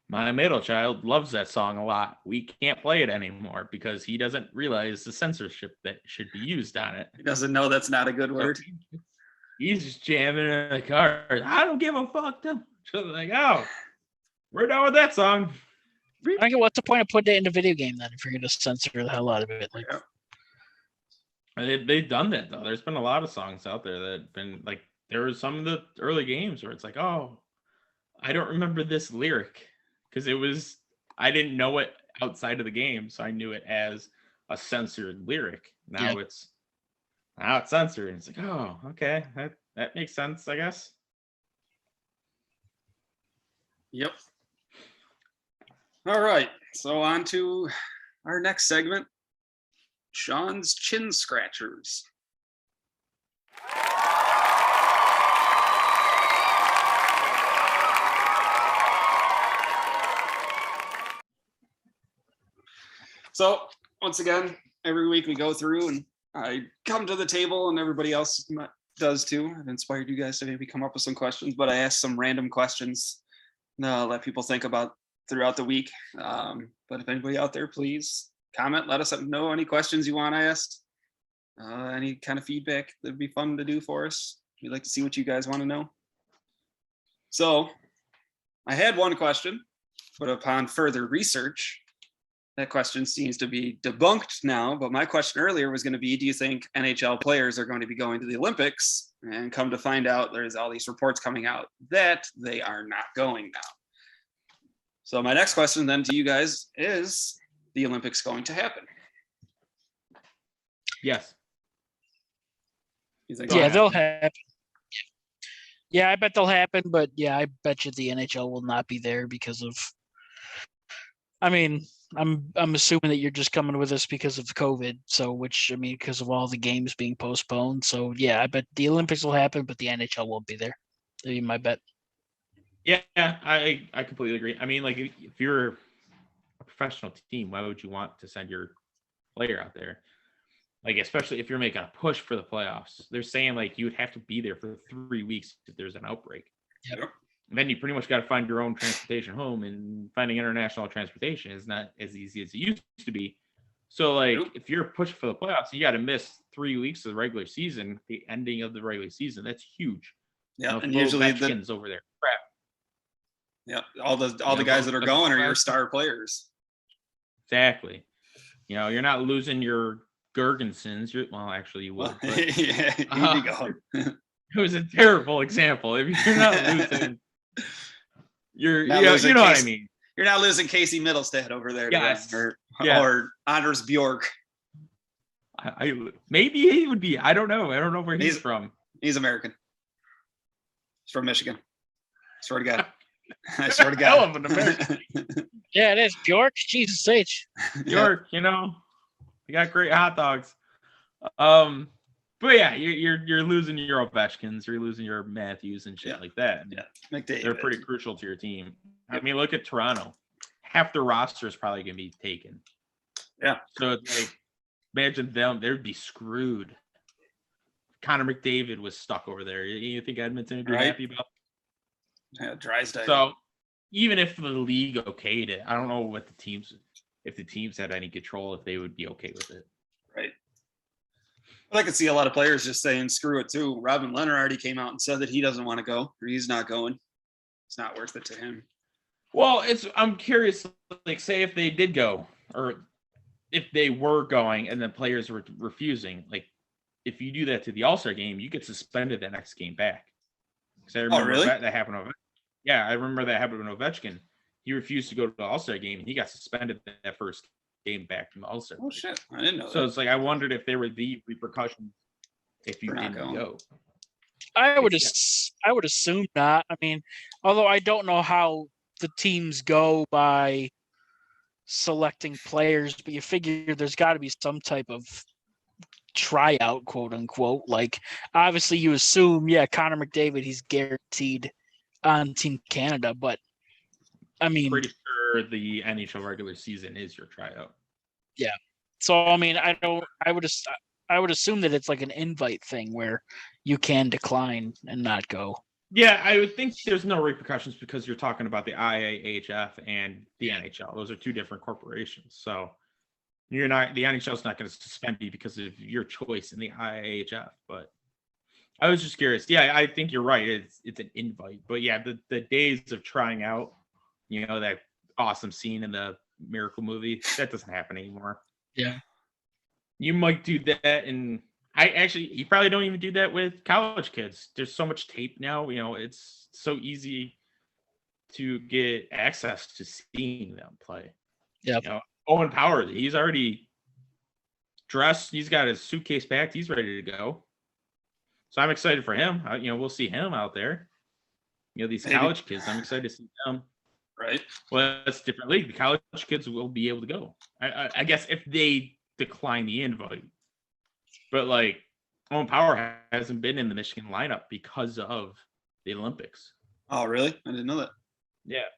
my middle child loves that song a lot. We can't play it anymore because he doesn't realize the censorship that should be used on it. He doesn't know that's not a good word. He's just jamming in the car. I don't give a fuck. So like, oh, we're done with that song. I get what's the point of putting it in a video game then if you're gonna censor the hell out of it? Like, they've done that though. There's been a lot of songs out there that have been like there were some of the early games where it's like, oh, I don't remember this lyric because I didn't know it outside of the game, so I knew it as a censored lyric. Now it's censored, and it's like, oh, okay, that makes sense, I guess. Yep. All right. So on to our next segment, Sean's Chin Scratchers. So once again, every week we go through and I come to the table and everybody else does too. I've inspired you guys to maybe come up with some questions, but I asked some random questions to let people think about throughout the week. But if anybody out there, please comment, let us know any questions you want asked, any kind of feedback that'd be fun to do for us. We'd like to see what you guys want to know. So I had one question, but upon further research, that question seems to be debunked now. But my question earlier was going to be, do you think NHL players are going to be going to the Olympics? And come to find out, there's all these reports coming out that they are not going now. So my next question then to you guys is, the Olympics going to happen? Yes. You think Yeah, they'll happen. Yeah, I bet they'll happen, but yeah, I bet you the NHL will not be there because of. I mean, I'm assuming that you're just coming with us because of COVID. So, because of all the games being postponed. So, yeah, I bet the Olympics will happen, but the NHL won't be there. That'd be my bet. Yeah, I completely agree. I mean, like if you're a professional team, why would you want to send your player out there? Like, especially if you're making a push for the playoffs, they're saying like you would have to be there for 3 weeks if there's an outbreak. Yep. And then you pretty much got to find your own transportation home, and finding international transportation is not as easy as it used to be. So, like, if you're pushing for the playoffs, you got to miss 3 weeks of the regular season, the ending of the regular season. That's huge. Yeah, and usually the over there. Crap. Yeah, all the guys that are going are your star players. Exactly. You're not losing your Gergensons. Well, actually, you would. But, yeah, here you go. It was a terrible example. If you're not losing, you know what I mean. You're not losing Casey Middlestad over there, yes, or Anders Bjork. Maybe he would be. I don't know. I don't know where he's from. He's American. He's from Michigan. Swear to God. I swear to God. Hell of an American. Yeah, it is Bjork. Jesus H. Bjork, you got great hot dogs. But yeah, you're losing your Ovechkins, you're losing your Matthews and shit like that. Yeah, McDavid. They're pretty crucial to your team. I mean, look at Toronto. Half their roster is probably going to be taken. Yeah. So it's like, imagine them; they'd be screwed. Connor McDavid was stuck over there. You think Edmonton would be happy about? Yeah, Drysdale. So even if the league okayed it, I don't know if the teams had any control, if they would be okay with it. Right. Well, I could see a lot of players just saying screw it too. Robin Leonard already came out and said that he doesn't want to go, or he's not going. It's not worth it to him. Well, I'm curious, like, say if they did go, or if they were going and the players were refusing, like, if you do that to the All-Star game, you get suspended the next game back. Because I remember that happened. Yeah, I remember that happened with Ovechkin. He refused to go to the All-Star game, and he got suspended that first game back from the All-Star. Oh, shit. I didn't know that. So it's like, I wondered if there were the repercussions if you didn't go. I would assume not. I mean, although I don't know how the teams go by selecting players, but you figure there's got to be some type of tryout, quote unquote. Like, obviously you assume, Connor McDavid, he's guaranteed on Team Canada, but I mean, pretty sure the NHL regular season is your tryout. Yeah. So I mean, I would assume that it's like an invite thing where you can decline and not go. Yeah, I would think there's no repercussions because you're talking about the IIHF and the NHL. Those are two different corporations. So the NHL is not going to suspend you because of your choice in the IIHF. But I was just curious. Yeah, I think you're right. It's an invite. But yeah, the days of trying out, that awesome scene in the Miracle movie, that doesn't happen anymore. Yeah. You might do that, and you probably don't even do that with college kids. There's so much tape now, it's so easy to get access to seeing them play. Yeah. Owen Power, he's already dressed, he's got his suitcase packed, he's ready to go. So I'm excited for him. We'll see him out there. These college kids, I'm excited to see them. Right. Well, that's a different league. The college kids will be able to go. I guess if they decline the invite. But like, Owen Power hasn't been in the Michigan lineup because of the Olympics. Oh, really? I didn't know that. Yeah.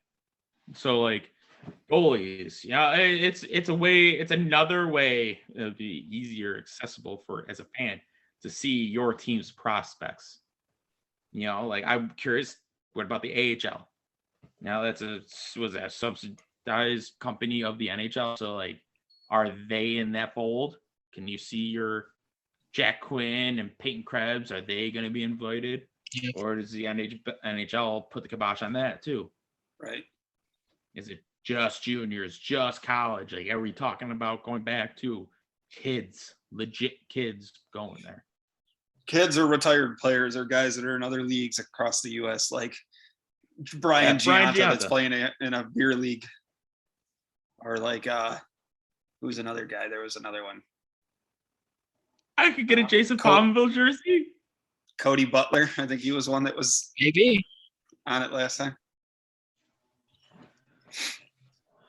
So like, goalies, it's another way to be easier, accessible for as a fan to see your team's prospects. Like, I'm curious, what about the AHL? Now that's a subsidized company of the NHL. So like, are they in that fold? Can you see your Jack Quinn and Peyton Krebs? Are they going to be invited? Yeah. Or does the NHL put the kibosh on that too? Right. Is it just juniors, just college. Like, are we talking about going back to kids, legit kids going there? Kids or retired players or guys that are in other leagues across the U.S., like Brian Gianta that's playing in a beer league. Or like, who's another guy? There was another one. I could get a Jason Pominville jersey. Cody Butler. I think he was one that was maybe on it last time.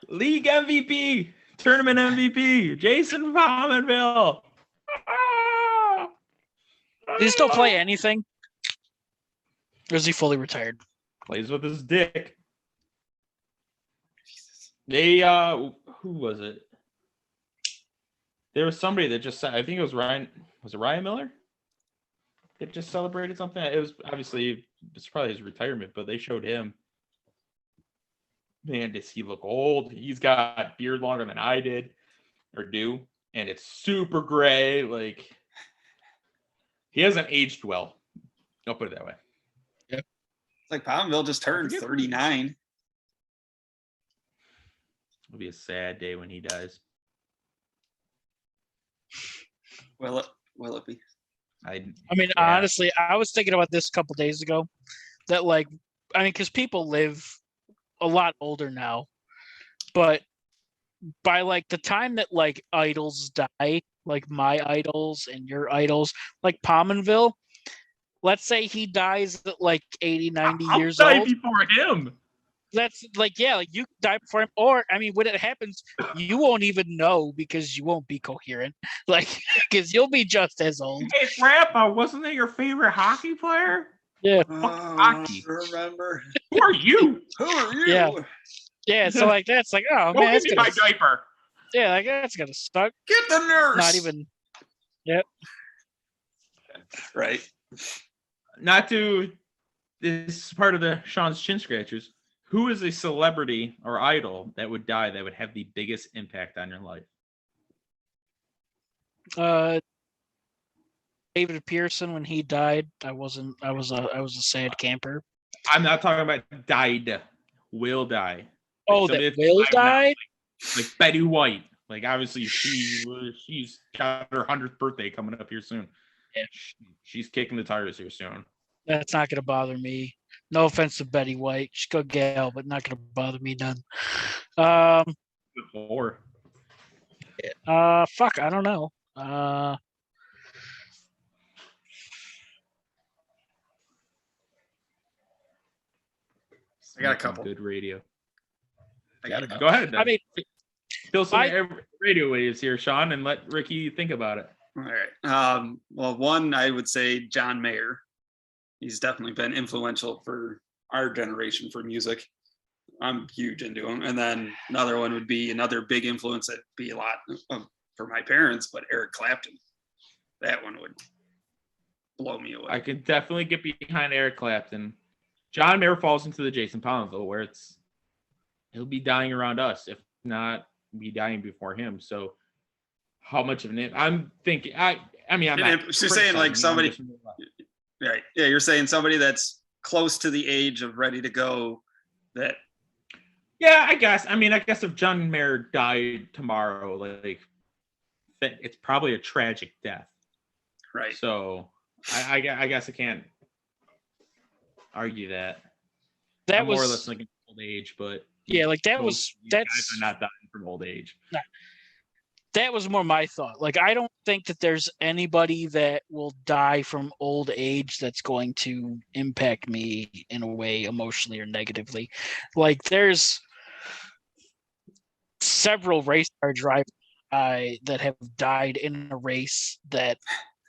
League MVP, tournament MVP, Jason Pominville. Does he still play anything? Or is he fully retired? Plays with his dick. They who was it? There was somebody that just, I think it was Ryan. Was it Ryan Miller? That just celebrated something. It was obviously, it's probably his retirement, but they showed him. Man, does he look old? He's got beard longer than I did or do, and it's super gray. Like, he hasn't aged well. I'll put it that way. Yeah. It's like Pominville just turned 39. It'll be a sad day when he dies. Will it be? I mean, honestly, I was thinking about this a couple days ago. That, like, I mean, because people live a lot older now, but by like the time that like idols die, like my idols and your idols, like Pominville, let's say he dies at like 80, 90 years old. I'll die before him. That's like, yeah, like you die before him. Or, I mean, when it happens, you won't even know because you won't be coherent. Like, because you'll be just as old. Hey, Grandpa, wasn't that your favorite hockey player? Yeah. Hockey. Remember. Who are you? Who are you? Yeah. Yeah, so like that's like, oh man, that's my diaper. Yeah, like that's gonna suck. Get the nurse. Not even. Yep. Right. Not to. This is part of the Sean's chin scratchers. Who is a celebrity or idol that would die that would have the biggest impact on your life? David Pearson, when he died, I was a sad camper. I'm not talking about died. Will die. Oh, that Will died? Like Betty White. Like, obviously she's got her 100th birthday coming up here soon. Yeah. She's kicking the tires here soon. That's not gonna bother me. No offense to Betty White. She's a good gal, but not gonna bother me none. Or fuck, I don't know. I got a couple. Good radio. I got a couple. Go ahead. Then. mean, fill some radio waves here, Sean, and let Ricky think about it. All right. Well, one, I would say John Mayer. He's definitely been influential for our generation for music. I'm huge into him. And then another one would be another big influence that'd be a lot for my parents, but Eric Clapton. That one would blow me away. I could definitely get behind Eric Clapton. John Mayer falls into the Jason Pominville where he'll be dying around us, if not be dying before him. So how much of an I'm thinking I'm not just saying like somebody right. Yeah, you're saying somebody that's close to the age of ready to go that yeah, I guess if John Mayer died tomorrow, like it's probably a tragic death. Right. So I guess I can't argue that. That I'm was more or less like old age, but yeah, like that's guys are not dying from old age. Nah, that was more my thought. Like, I don't think that there's anybody that will die from old age that's going to impact me in a way emotionally or negatively. Like, there's several race car drivers that have died in a race that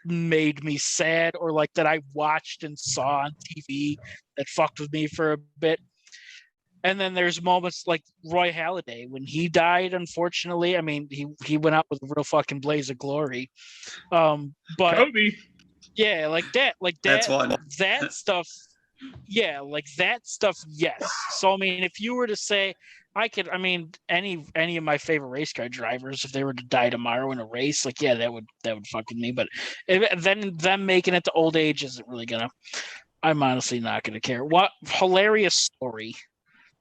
made me sad, or like that I watched and saw on TV that fucked with me for a bit. And then there's moments like Roy Halladay when he died. Unfortunately, I mean, he went out with a real fucking blaze of glory. But Kobe. Yeah, like that that's one. That stuff. Yeah, like that stuff. Yes. So I mean, if you were to say, any of my favorite race car drivers, if they were to die tomorrow in a race, like, yeah, that would fuck with me. But then them making it to old age isn't really gonna. I'm honestly not gonna care. What hilarious story.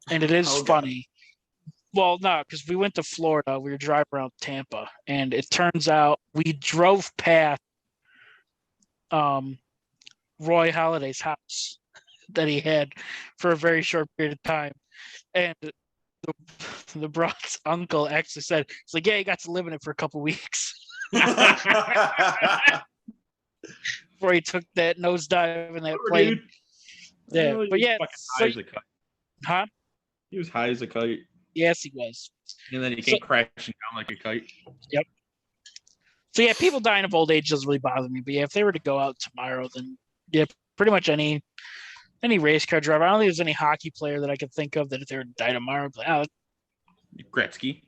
And it is funny. Well, no, because we went to Florida. We were driving around Tampa, and it turns out we drove past Roy Halladay's house that he had for a very short period of time. And the Brock's uncle actually said, it's like, yeah, he got to live in it for a couple weeks before he took that nosedive in that plane. Dude. Yeah, Oh, but yeah, high as a kite. huh? He was high as a kite. Yes, he was. And then he came crashing down like a kite. Yep. So yeah, people dying of old age doesn't really bother me. But yeah, if they were to go out tomorrow, then yeah, pretty much any race car driver. I don't think there's any hockey player that I could think of that if they were to die tomorrow, but Gretzky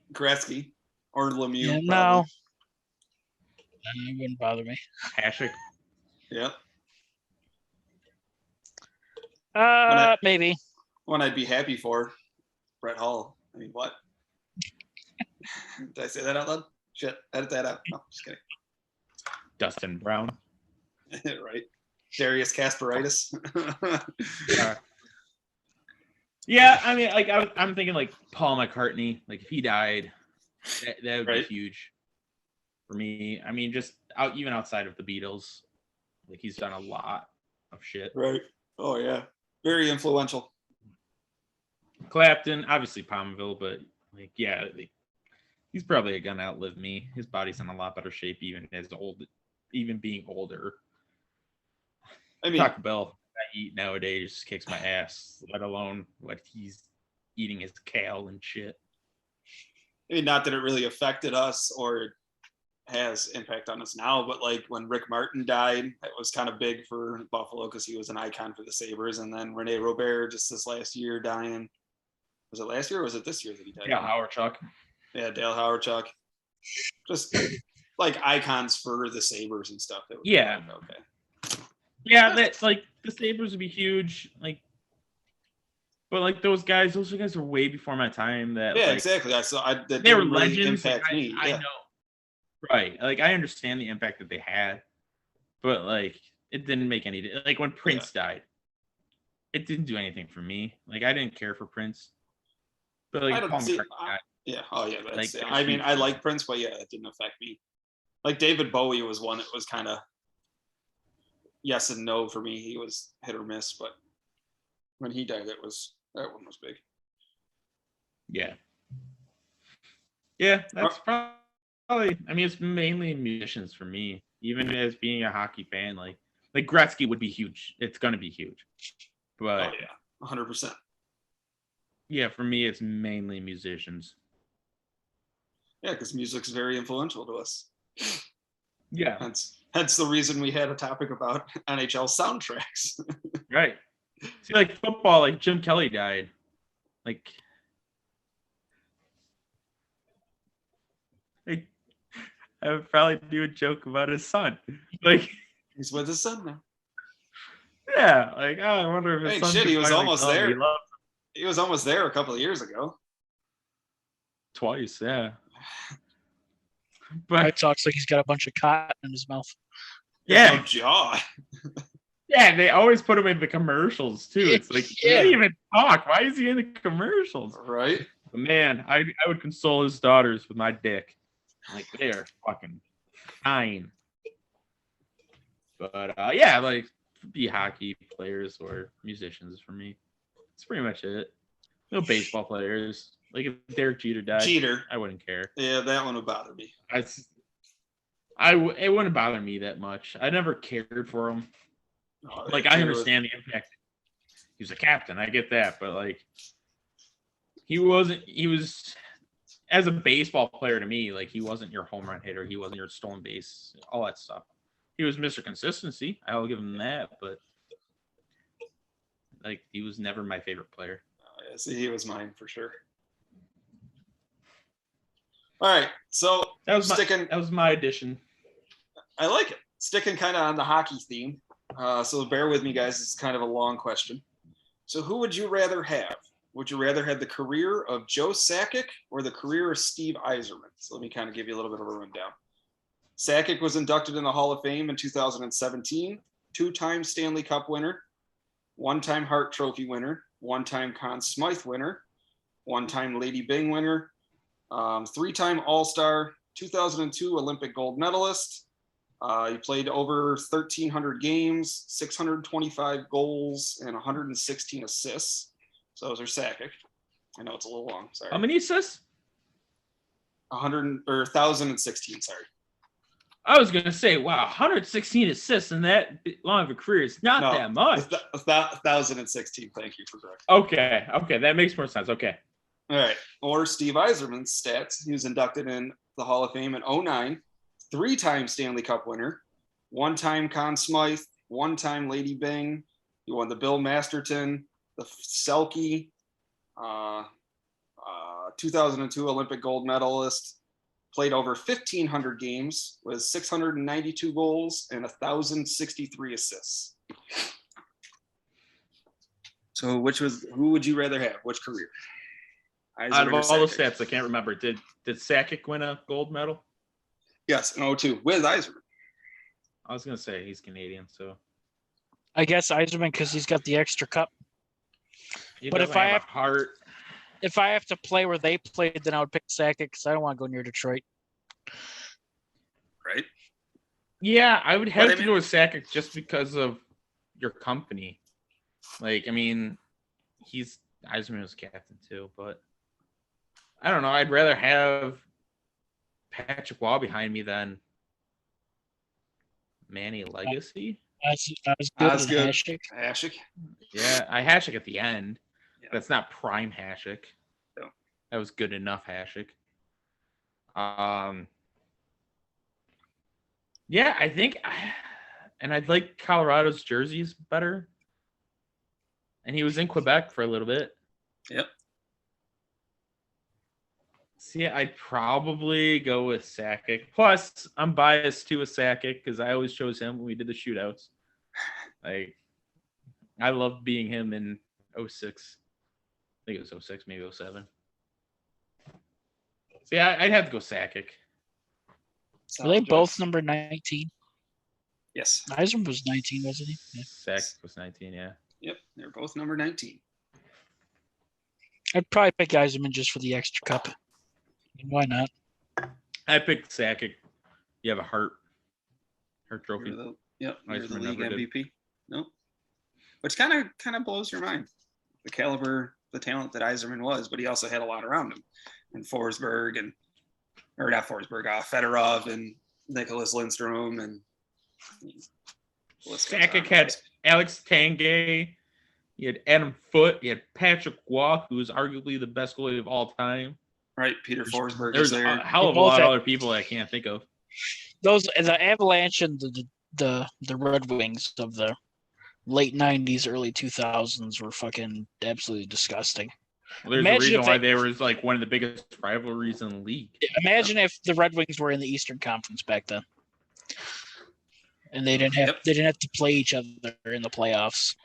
or Lemieux. yeah, no, it wouldn't bother me. Hasek. Yeah. Maybe. One I'd be happy for, Brett Hull. I mean, what? Did I say that out loud? Shit, edit that out. No, just kidding. Dustin Brown. Right. Darius Kasparaitis. Yeah, I mean, like I'm thinking like Paul McCartney. Like if he died, that would be huge for me. I mean, just even outside of the Beatles, like he's done a lot of shit. Right. Oh yeah. Very influential. Clapton, obviously Palmerville, but like yeah, he's probably gonna outlive me. His body's in a lot better shape, even being older. I mean, Taco Bell I eat nowadays kicks my ass, let alone what he's eating his kale and shit. I mean, not that it really affected us or has impact on us now, but like when Rick Martin died, it was kind of big for Buffalo because he was an icon for the Sabres. And then Rene Robert just this last year dying. Was it last year or was it this year that he died? Yeah, Howard-Chuck. Yeah, Dale Howard-Chuck. Just like icons for the Sabres and stuff. Yeah. Like, okay. Yeah, that's like the Sabres would be huge. Like, but like those guys are way before my time. That yeah, like, exactly. They were legends. Really impact me. I know. Right. Like I understand the impact that they had, but like it didn't make any. Like when Prince died, it didn't do anything for me. Like I didn't care for Prince. But like Paul McCartney died. Yeah. Oh yeah. That's, like, I mean, I like Prince, but yeah, it didn't affect me. Like David Bowie was one that was kind of yes and no for me. He was hit or miss, but when he died, that one was big. Yeah. Yeah, that's probably. I mean, it's mainly musicians for me. Even as being a hockey fan, like Gretzky would be huge. It's gonna be huge. But 100%. Yeah, for me, it's mainly musicians. Yeah, because music's very influential to us. Yeah. Hence the reason we had a topic about NHL soundtracks. Right. See, like football, like Jim Kelly died. Like I would probably do a joke about his son. Like he's with his son now. Yeah, like I wonder if his son. Shit, he was almost there. He was almost there a couple of years ago. Twice, yeah. But it talks like he's got a bunch of cotton in his mouth. Yeah, no jaw. Yeah, they always put him in the commercials too. It's like he can't even talk. Why is he in the commercials? Right. But man, I would console his daughters with my dick. Like they are fucking fine. But yeah, like be hockey players or musicians for me. That's pretty much it. No baseball players. Like if Derek Jeter died, I wouldn't care. Yeah, that one would bother me. It wouldn't bother me that much. I never cared for him. Like I understand the impact. He was a captain. I get that, but like he was as a baseball player to me, like he wasn't your home run hitter. He wasn't your stolen base, all that stuff. He was Mr. Consistency. I'll give him that, but like he was never my favorite player. Oh, yeah, see, he was mine for sure. All right, so that was my addition. I like it. Sticking kind of on the hockey theme. So bear with me, guys. It's kind of a long question. So who would you rather have? Would you rather have the career of Joe Sakic or the career of Steve Eiserman? So let me kind of give you a little bit of a rundown. Sakic was inducted in the Hall of Fame in 2017, two-time Stanley Cup winner, one-time Hart Trophy winner, one-time Conn Smythe winner, one-time Lady Byng winner, three-time All-Star, 2002 Olympic gold medalist. He played over 1,300 games, 625 goals, and 116 assists. So those are Sakic. I know it's a little long. Sorry. How many assists? 1,016. Sorry. I was gonna say, wow, 116 assists in that long of a career is not that much. 1,016. Thank you for correcting. Okay, that makes more sense. Okay. All right. Or Steve Eiserman's stats. He was inducted in the Hall of Fame in 2009, three-time Stanley Cup winner, one-time Conn Smythe, one-time Lady Byng. He won the Bill Masterton, the Selke, 2002 Olympic gold medalist, played over 1,500 games with 692 goals and 1,063 assists. So who would you rather have? Which career? Out of all those stats, I can't remember. Did Sakic win a gold medal? Yes, in 2002 with Eiserman. I was gonna say he's Canadian, so I guess Eiserman because he's got the extra cup. But if I have to play where they played, then I would pick Sakic because I don't want to go near Detroit. Right. Yeah, I would have to go with Sakic just because of your company. Like, I mean, Eiserman was captain too, but I don't know. I'd rather have Patrick Waugh behind me than Manny Legacy. That's good. Hasek. Yeah, I Hasek at the end. Yeah. That's not prime Hasek. No. That was good enough Hasek. Yeah, I think, and I'd like Colorado's jerseys better. And he was in Quebec for a little bit. Yep. See, I'd probably go with Sakic. Plus, I'm biased too with Sakic because I always chose him when we did the shootouts. Like, I loved being him in 06. I think it was 06, maybe 07. So yeah, I'd have to go Sakic. Were they both number 19? Yes. Eiserman was 19, wasn't he? Yeah. Sakic was 19, yeah. Yep, they're both number 19. I'd probably pick Eiserman just for the extra cup. Why not? I picked Sakic. You have a Hart trophy. Yep, you're the Eiserman league never did. MVP. Nope. Which kind of blows your mind. The caliber, the talent that Eiserman was, but he also had a lot around him. And Fedorov and Nicholas Lindstrom and Sakic had Alex Tanguay. You had Adam Foote. You had Patrick Waugh, who is arguably the best goalie of all time. Right, Peter Forsberg. There's a hell of a lot of other people I can't think of. The Avalanche and the Red Wings of the late 90s, early 2000s were fucking absolutely disgusting. Well, there's a reason why they were like one of the biggest rivalries in the league. Imagine if the Red Wings were in the Eastern Conference back then, and they didn't have to play each other in the playoffs.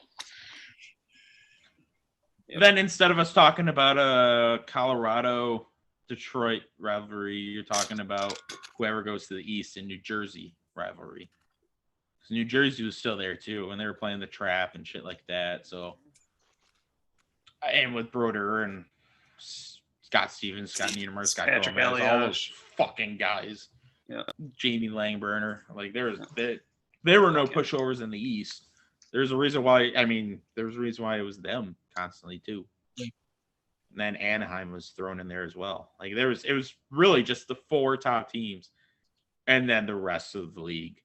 Then instead of us talking about a Colorado-Detroit rivalry, you're talking about whoever goes to the East in New Jersey rivalry. Because New Jersey was still there too, and they were playing the trap and shit like that. So, and with Broder and Scott Stevens, Scott Niedermayer, Scott Patrick Gomez, Elliott. all those fucking guys. Yeah. Jamie Langburner. Like there were no pushovers in the East. There's a reason why. I mean, there's a reason why it was them constantly too. Yeah. And then Anaheim was thrown in there as well. Like it was really just the four top teams, and then the rest of the league.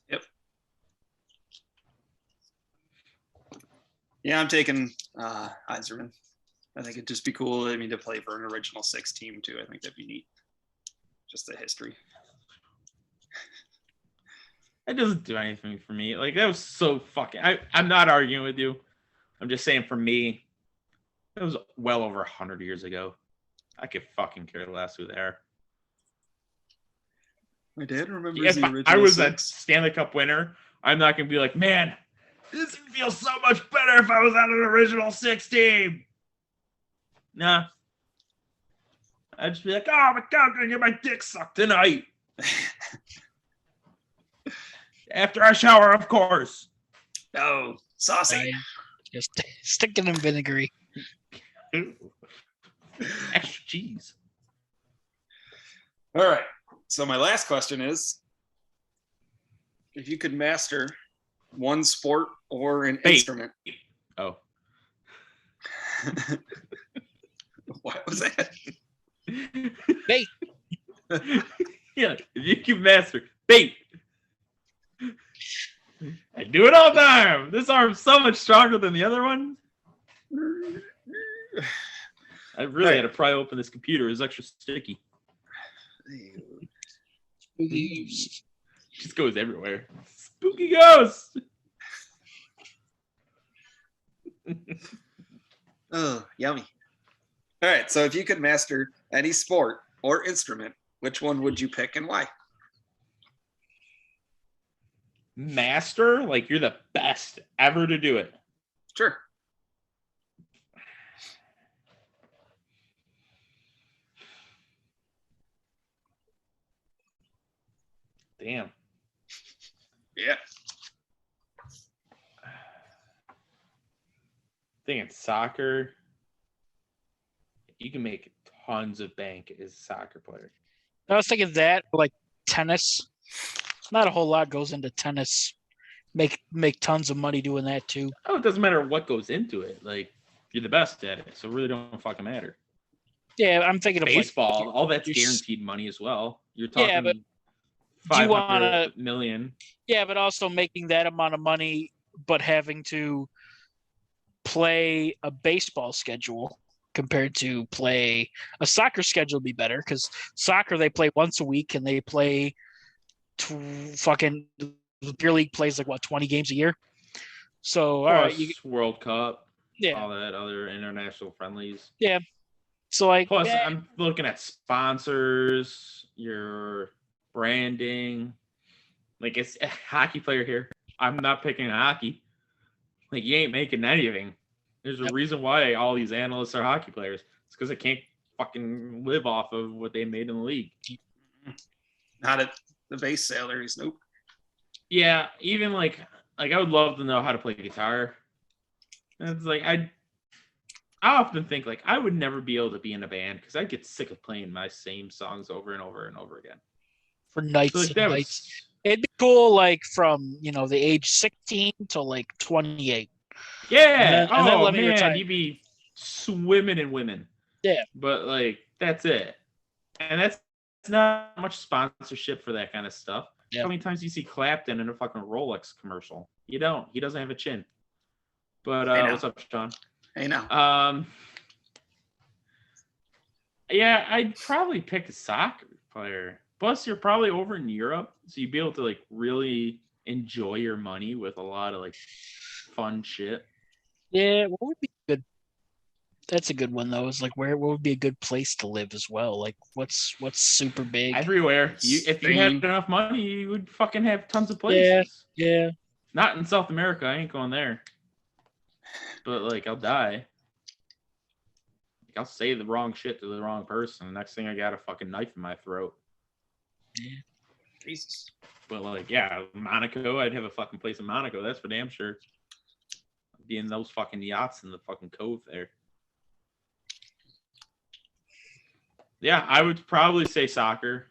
Yep. Yeah, I'm taking Eiserman. I think it'd just be cool. I mean, to play for an original six team too. I think that'd be neat. Just the history. It doesn't do anything for me. Like that was so fucking. I'm not arguing with you. I'm just saying for me, it was well over 100 years ago. I could fucking care less who they are. My dad remembers If the original I was six. a Stanley Cup winner, I'm not gonna be like, man, this feels so much better if I was on an original six team. Nah. I'd just be like, oh my god, I'm gonna get my dick sucked tonight. After I shower, of course. Oh, saucy. Just stick it in vinegary. Extra cheese. All right. So my last question is, if you could master one sport or an instrument. Oh. What was that? Bait. Yeah, if you can master bait. I do it all the time. This arm's so much stronger than the other one. I really had to pry open this computer. It's extra sticky. Just goes everywhere. Spooky ghost. Oh, yummy. All right. So if you could master any sport or instrument, which one would you pick and why? Master? Like you're the best ever to do it. Sure. Damn. Yeah. Thinking soccer. You can make tons of bank as a soccer player. I was thinking that, like tennis. Not a whole lot goes into tennis. Make tons of money doing that too. Oh, it doesn't matter what goes into it. Like you're the best at it, so it really don't fucking matter. Yeah, I'm thinking of baseball. Like, all that's guaranteed money as well. You're talking yeah, but 500 million. Yeah, but also making that amount of money, but having to play a baseball schedule compared to play a soccer schedule would be better because soccer they play once a week and they play fucking the beer league plays like 20 games a year. So all right, World Cup, yeah, all that other international friendlies. Yeah. So like plus I'm looking at sponsors, your branding. Like it's a hockey player here. I'm not picking hockey. Like you ain't making anything. There's a reason why all these analysts are hockey players. It's because they can't fucking live off of what they made in the league. Not at the base salaries, nope. Yeah, even like I would love to know how to play guitar. And it's like I often think like I would never be able to be in a band because I'd get sick of playing my same songs over and over and over again. For nights So, like, and nights. It'd be cool, like from the age 16 to like 28. Yeah. And then let me man, retire. you'd be swimming in women. Yeah. But like that's it, and that's not much sponsorship for that kind of stuff. Yeah. How many times do you see Clapton in a fucking Rolex commercial? You don't. He doesn't have a chin. But what's up, Sean? Hey now. Yeah, I'd probably pick a soccer player. Plus, you're probably over in Europe, so you'd be able to like really enjoy your money with a lot of like fun shit. Yeah, what would be good? That's a good one though. Is like what would be a good place to live as well? Like what's super big? Everywhere. If you had enough money, you would fucking have tons of places. Yeah. Not in South America. I ain't going there. But like, I'll die. I'll say the wrong shit to the wrong person. The next thing I got a fucking knife in my throat. Yeah. Jesus. But like, yeah, Monaco. I'd have a fucking place in Monaco. That's for damn sure. I'd be in those fucking yachts in the fucking cove there. Yeah, I would probably say soccer.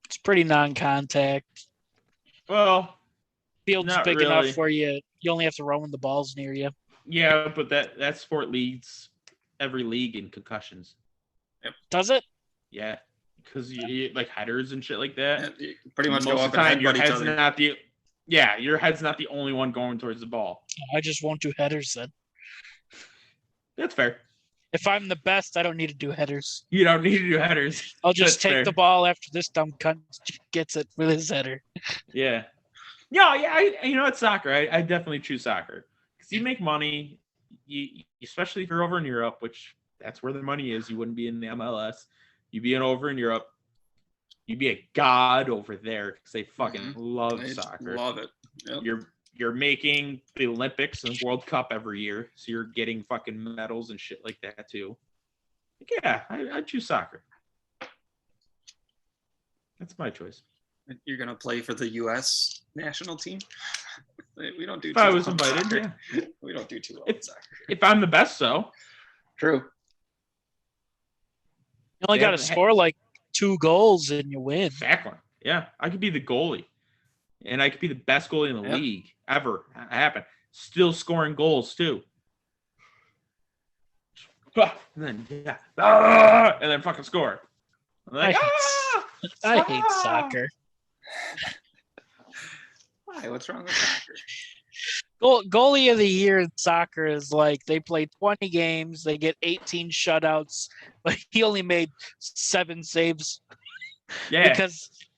It's pretty non-contact. Well, field's not big really. enough where you only have to run when the ball's near you. Yeah, but that sport leads every league in concussions. Yep. Does it? Yeah, because you like headers and shit like that. Yeah, pretty much most go of up the time and your headbutt each head's other. not the your head's not the only one going towards the ball. I just won't do headers then. That's fair. If I'm the best, I don't need to do headers. You don't need to do headers. I'll just That's take fair. the ball after this dumb cunt gets it with his header. Yeah. Yeah. You know, it's soccer. I definitely choose soccer because you make money. You especially if you're over in Europe, which that's where the money is. You wouldn't be in the MLS. You'd be over in Europe. You'd be a god over there because they fucking love soccer. Love it. Yep. You're making the Olympics and World Cup every year, so you're getting fucking medals and shit like that too. Yeah, I choose soccer. That's my choice. You're gonna play for the U.S. national team. We don't do. If I was invited, yeah. We don't do too well If- in soccer. If I'm the best, so True. You only got to score like 2 goals and you win. Exactly. Yeah, I could be the goalie, and I could be the best goalie in the league ever. Happen. Still scoring goals too. And then and then fucking score. I'm like, I hate soccer. Why? What's wrong with soccer? Goalie of the year in soccer is like they play 20 games, they get 18 shutouts, but he only made 7 saves. Yeah,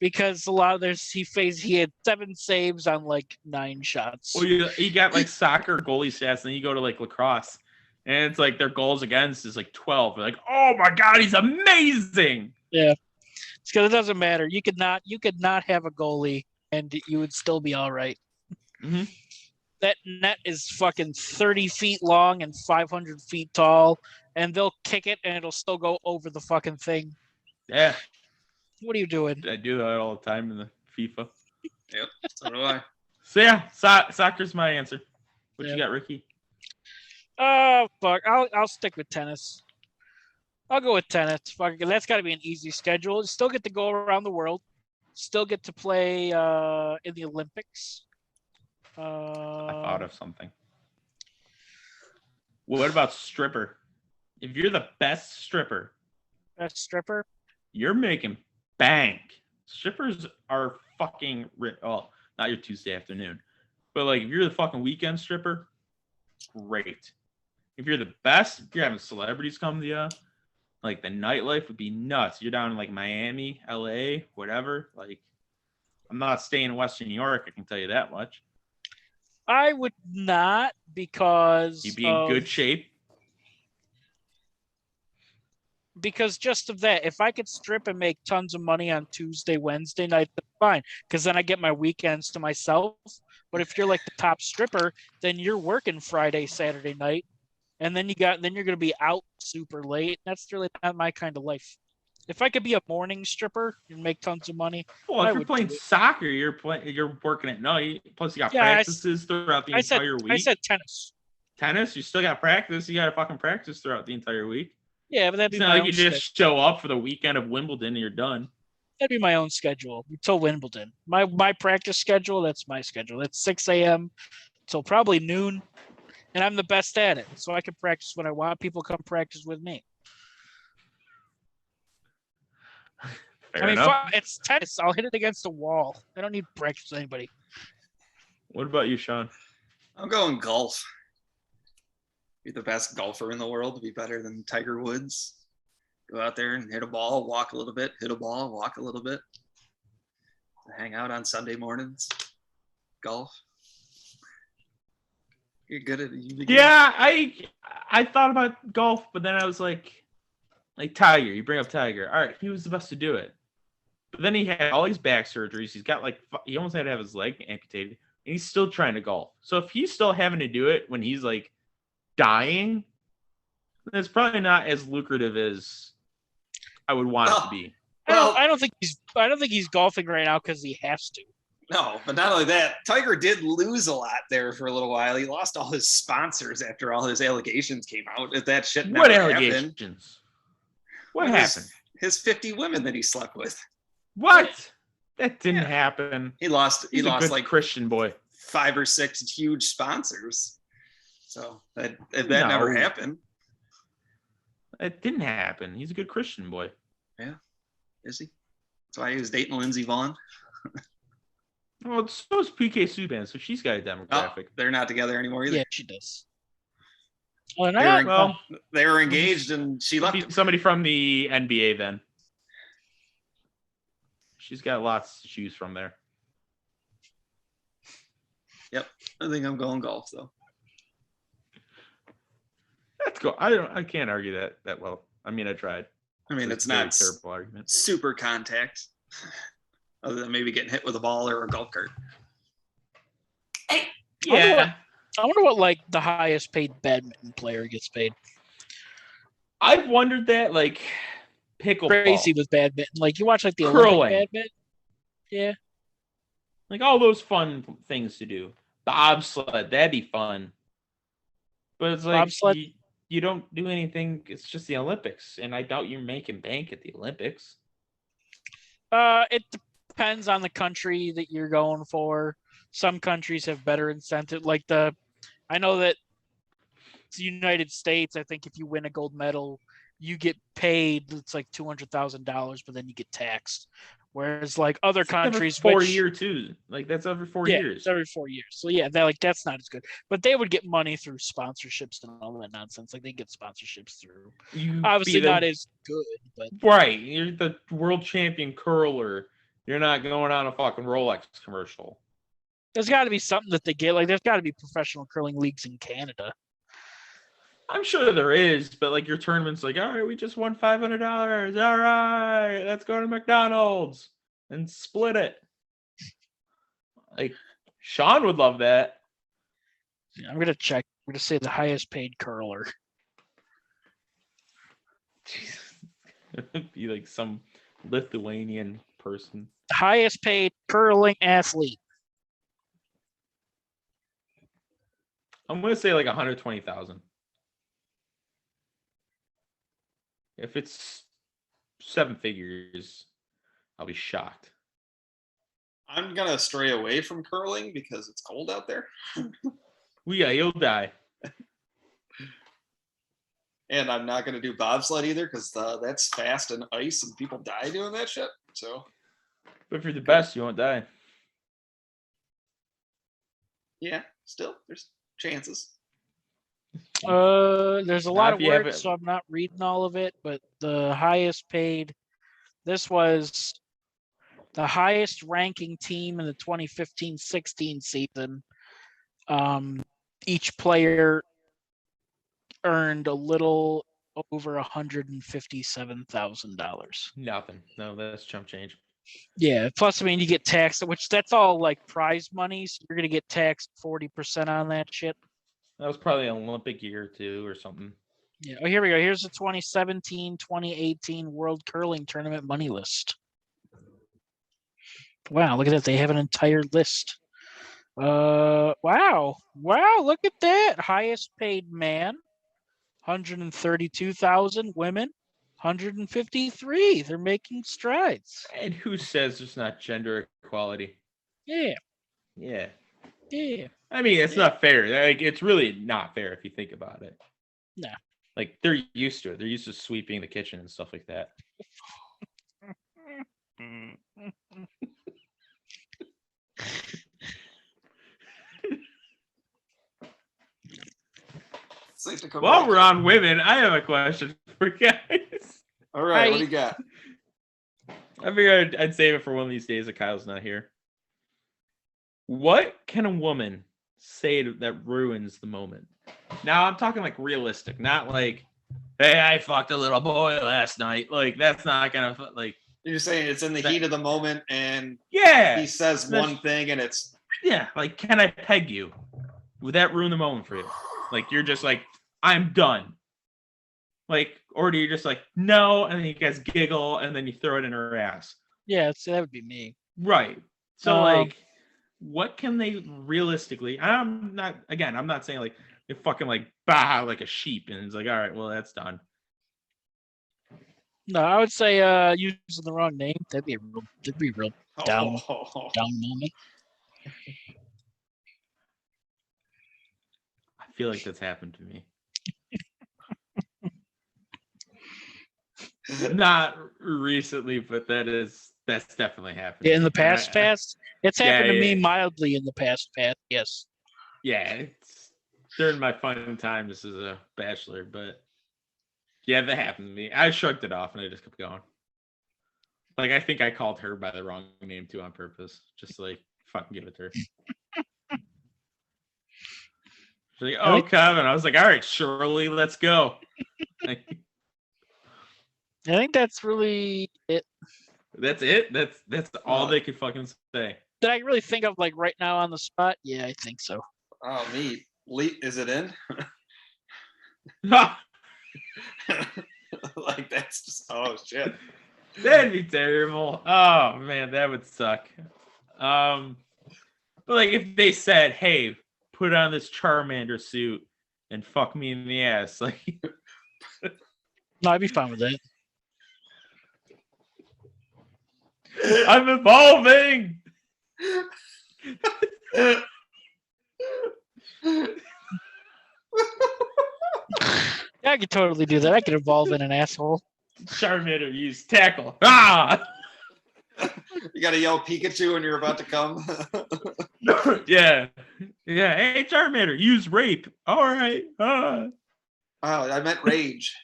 because a lot of he had 7 saves on like 9 shots. Well, you got like soccer goalie stats, and then you go to like lacrosse, and it's like their goals against is like 12. They're like, oh my god, he's amazing. Yeah, it's because it doesn't matter. You could not have a goalie, and you would still be all right. Mm-hmm. That net is fucking 30 feet long and 500 feet tall, and they'll kick it, and it'll still go over the fucking thing. Yeah. What are you doing? I do that all the time in the FIFA. Yep, so do I. So yeah, soccer's my answer. What you got, Ricky? Oh fuck! I'll stick with tennis. I'll go with tennis. Fuck, that's got to be an easy schedule. Still get to go around the world. Still get to play in the Olympics. I thought of something. What about stripper? If you're the best stripper, you're making bank. Strippers are fucking oh, not your Tuesday afternoon, but like if you're the fucking weekend stripper, great. If you're the best, if you're having celebrities come to you, like the nightlife would be nuts. You're down in like Miami, LA, whatever. Like, I'm not staying in Western New York. I can tell you that much. I would not, because you'd be in good shape. Because just of that, if I could strip and make tons of money on Tuesday, Wednesday night, that's fine. Because then I get my weekends to myself. But if you're like the top stripper, then you're working Friday, Saturday night, and then you're going to be out super late. That's really not my kind of life. If I could be a morning stripper and make tons of money, well, if you're playing soccer, you're working at night. Plus, you got practices throughout the entire week. I said tennis. Tennis, you still got practice. You got to fucking practice throughout the entire week. Yeah, but that'd be it's not like you just show up for the weekend of Wimbledon and you're done. That'd be my own schedule until Wimbledon. My practice schedule, that's my schedule. It's 6 a.m. till probably noon, and I'm the best at it, so I can practice when I want. People come practice with me. Fair enough. It's tennis. I'll hit it against the wall. I don't need to practice with anybody. What about you, Sean? I'm going golf. Be the best golfer in the world to be better than Tiger Woods. Go out there and hit a ball, walk a little bit, hit a ball, walk a little bit. Hang out on Sunday mornings. Golf. You're good at it. Yeah, I thought about golf, but then I was like Tiger. You bring up Tiger. All right, he was the best to do it. But then he had all these back surgeries. He almost had to have his leg amputated, and he's still trying to golf. So if he's still having to do it when he's like dying, then it's probably not as lucrative as I would want it to be. I don't think he's golfing right now because he has to. No, but not only that, Tiger did lose a lot there for a little while. He lost all his sponsors after all his allegations came out. If that shit never happened. What happened? His 50 women that he slept with. What? That didn't happen. He lost like Christian boy. 5 or 6 huge sponsors. So that never happened. It didn't happen. He's a good Christian boy. Yeah. Is he? That's why he was dating Lindsey Vonn. Well, so is PK Subban, so she's got a demographic. Oh, they're not together anymore either. Yeah, she does. Well, they were engaged and she left him. Somebody from the NBA then. She's got lots to choose from there. Yep. I think I'm going golf though. Let's go. I can't argue that well. I mean, I tried. I mean, it's not terrible argument. Super contact. Other than maybe getting hit with a ball or a golf cart. Hey, yeah. I wonder what like the highest paid badminton player gets paid. I've wondered that, like pickleball. Crazy with badminton. Like you watch like the curling. Olympic badminton. Yeah. Like all those fun things to do. Bobsled, that'd be fun. But it's like bobsled. you don't do anything. It's just the Olympics, and I doubt you're making bank at the Olympics. It depends on the country that you're going for. Some countries have better incentive. I know that the United States, I think if you win a gold medal, you get paid. It's like $200,000, but then you get taxed. Whereas like other countries, every 4 year too. Like that's every 4 years. It's every 4 years. So yeah, that's not as good. But they would get money through sponsorships and all that nonsense. Like they get sponsorships through. Obviously not as good, but right. You're the world champion curler. You're not going on a fucking Rolex commercial. There's got to be something that they get. Like there's got to be professional curling leagues in Canada. I'm sure there is, but like your tournament's like, all right, we just won $500. All right, let's go to McDonald's and split it. Like Sean would love that. Yeah, I'm gonna check. I'm gonna say the highest paid curler. It'd be like some Lithuanian person. The highest paid curling athlete. I'm gonna say like 120,000. If it's 7 figures, I'll be shocked. I'm gonna stray away from curling because it's cold out there. Yeah, you'll die. And I'm not gonna do bobsled either because that's fast and ice and people die doing that shit. So, but if you're the best, you won't die. Yeah, still there's chances. There's a lot of words, so I'm not reading all of it, but the highest paid, this was the highest ranking team in the 2015-16 season. Each player earned a little over $157,000. Nothing. No, that's chump change. Yeah. Plus, I mean, you get taxed, which that's all like prize money. So you're gonna get taxed 40% on that shit. That was probably an Olympic year too, or something. Yeah. Oh, here we go. Here's the 2017-2018 World Curling Tournament money list. Wow, look at that. They have an entire list. Wow. Look at that. Highest paid man, 132,000. Women, 153. They're making strides. And who says there's not gender equality? Yeah. I mean, it's not fair. Like, it's really not fair if you think about it. No. Like, they're used to it. They're used to sweeping the kitchen and stuff like that. While we're on women, I have a question for you guys. All right, what do you got? I figured I'd save it for one of these days that Kyle's not here. What can a woman say that ruins the moment? Now, I'm talking like realistic, not like, hey, I fucked a little boy last night. Like, that's not gonna, like. You're saying it's in the heat of the moment and he says one thing and it's. Yeah, like, can I peg you? Would that ruin the moment for you? Like, you're just like, I'm done. Like, or do you just like, no, and then you guys giggle and then you throw it in her ass? Yeah, so that would be me. Right. So, like, what can they realistically? I'm not saying like they fucking like bah like a sheep and it's like, all right, well, that's done. No, I would say using the wrong name. That'd be real down moment. I feel like that's happened to me. Not recently, but that's definitely happened. Yeah, in the past. It's happened to me mildly in the past. Yes. Yeah, it's during my fun times as a bachelor, but yeah, that happened to me. I shrugged it off and I just kept going. Like, I think I called her by the wrong name too on purpose, just to, like, fucking give it to her. She's like, oh, Kevin. I was like, all right, Shirley, let's go. I think that's really it. That's it? That's all they could fucking say. Did I really think of, like, right now on the spot? Yeah, I think so. Oh, neat. Is it in? Like, that's just, oh, shit. That'd be terrible. Oh, man, that would suck. But, like, if they said, hey, put on this Charmander suit and fuck me in the ass. Like, No, I'd be fine with that. I'm evolving. Yeah, I could totally do that. I could evolve in an asshole. Charmander, use tackle. Ah! You gotta yell Pikachu when you're about to come. Yeah. Yeah. Hey, Charmander, use rape. All right. Oh, I meant rage.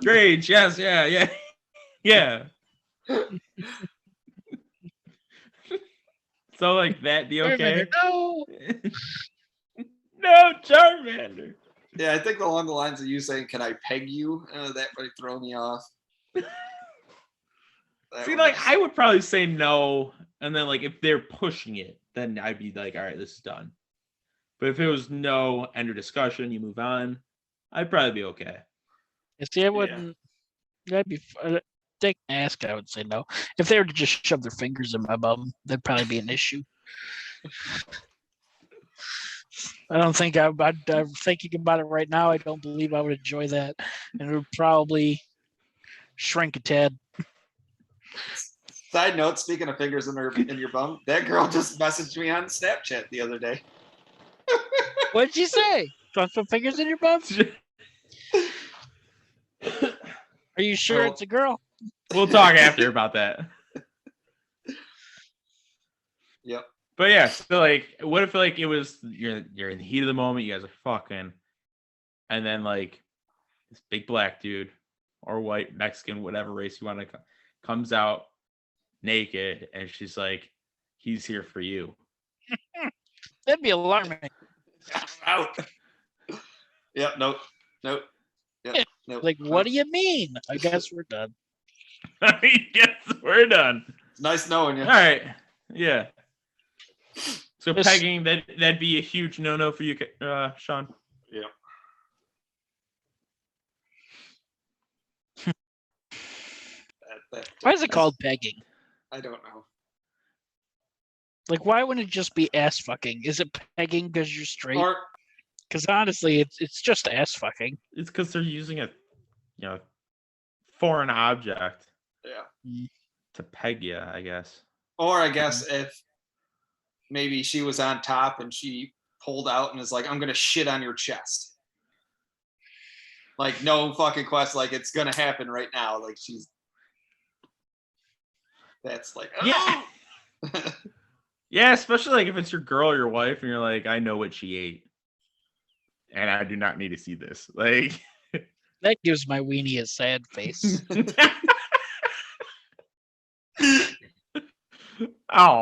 Rage. Yes. Yeah. Yeah. Yeah. So, like, that be okay? No. No, Charmander. Yeah, I think along the lines of you saying, "Can I peg you?" That might throw me off. See, like, I would probably say no, and then, like, if they're pushing it, then I'd be like, all right, this is done. But if it was no, end of discussion, you move on, I'd probably be okay. See, I wouldn't. That'd be. They can ask. I would say no. If they were to just shove their fingers in my bum, that'd probably be an issue. I don't think I'm thinking about it right now. I don't believe I would enjoy that, and it would probably shrink a tad. Side note: speaking of fingers in your bum, that girl just messaged me on Snapchat the other day. What did she say? Want some fingers in your bum? Are you sure it's a girl? We'll talk after about that. Yep. But yeah, so like, what if like it was you're in the heat of the moment, you guys are fucking, and then like this big black dude or white, Mexican, whatever race you want to comes out naked, and she's like, "He's here for you." That'd be alarming. Out. Yep. Nope. Yep. Nope. Like, what do you mean? I guess we're done. I guess we're done. It's nice knowing you. All right. Yeah. So This- pegging, that'd be a huge no-no for you, Sean. Yeah. Why is it called pegging? I don't know. Like, why wouldn't it just be ass fucking? Is it pegging because you're straight? Or Because honestly, it's just ass fucking. It's because they're using a, foreign object yeah. to peg you, I guess. Or I guess if maybe she was on top and she pulled out and is like, "I'm gonna shit on your chest." Like, no fucking quest. Like, it's gonna happen right now. Like, she's. That's like. Yeah. Yeah, especially like if it's your girl or your wife, and you're like, "I know what she ate, and I do not need to see this." Like, That gives my weenie a sad face. oh, I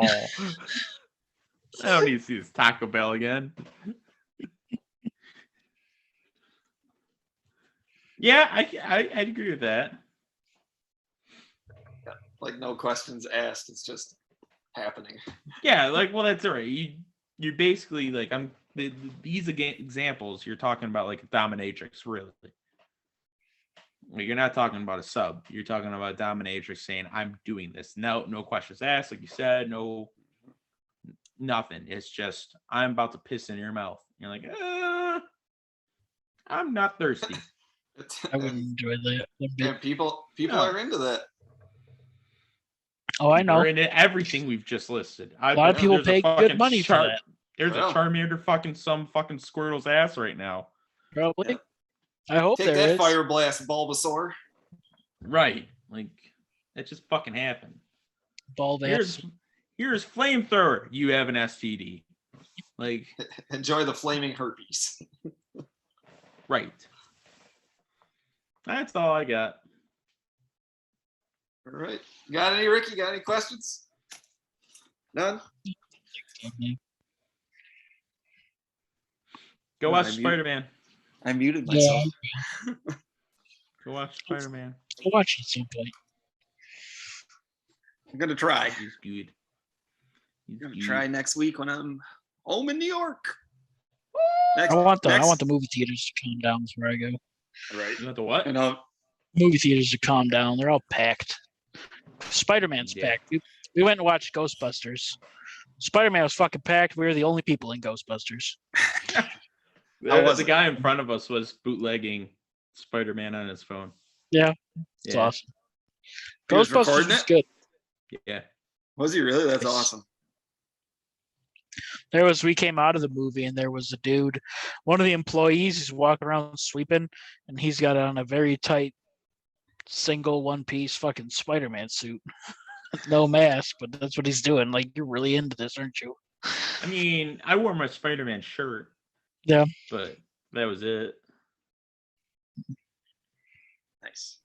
don't need to see this Taco Bell again. Yeah, I'd agree with that. Like, no questions asked. It's just happening. Yeah, like, well, that's all right. You're basically like, these examples you're talking about like a dominatrix, really. Like, you're not talking about a sub. You're talking about a dominatrix saying, "I'm doing this." No questions asked, like you said. No, nothing. It's just, "I'm about to piss in your mouth." You're like, I'm not thirsty. I wouldn't enjoy that. One bit. And people No. are into that. Oh, I know. We're into everything we've just listed. A lot of people There's a pay fucking good money for that. There's Well. a Charmander fucking some fucking Squirtle's ass right now. Probably. Yeah. I hope Take there that is. fire blast, Bulbasaur. Right. Like, that just fucking happened. Bald ass. Here's flamethrower. You have an STD. Like, Enjoy the flaming herpes. right. That's all I got. All right. Got any, Ricky? Got any questions? None? Go Oh, watch I mute- Spider-Man. I muted Yeah. myself. Go watch Spider-Man. I'll watch it at some point. I'm gonna try. He's good. I'm gonna try next week when I'm home in New York. I want the movie theaters to calm down before I go. Right. You want the what? You know, Movie theaters to calm down. They're all packed. Spider-Man's Yeah. packed. We went and watched Ghostbusters. Spider-Man was fucking packed. We were the only people in Ghostbusters. How was The it? guy in front of us was bootlegging Spider-Man on his phone. It's awesome. He was Ghostbusters recording was it? good. Yeah. Was he really? That's Yes. awesome. We came out of the movie and there was a dude, one of the employees is walking around sweeping, and he's got on a very tight single one-piece fucking Spider-Man suit. No mask, but that's what he's doing. Like, you're really into this, aren't you? I mean, I wore my Spider-Man shirt. Yeah. But that was it. Nice.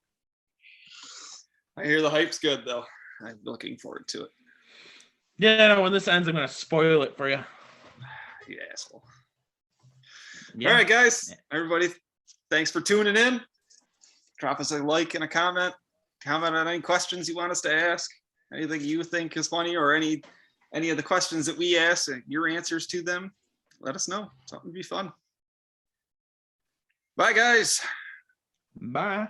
I hear the hype's good though. I'm looking forward to it. Yeah, when this ends, I'm gonna spoil it for you. You asshole. Yeah. All right, guys. Everybody, thanks for tuning in. Drop us a like and a comment. Comment on any questions you want us to ask. Anything you think is funny, or any of the questions that we ask, your answers to them. Let us know. Something would be fun. Bye, guys. Bye.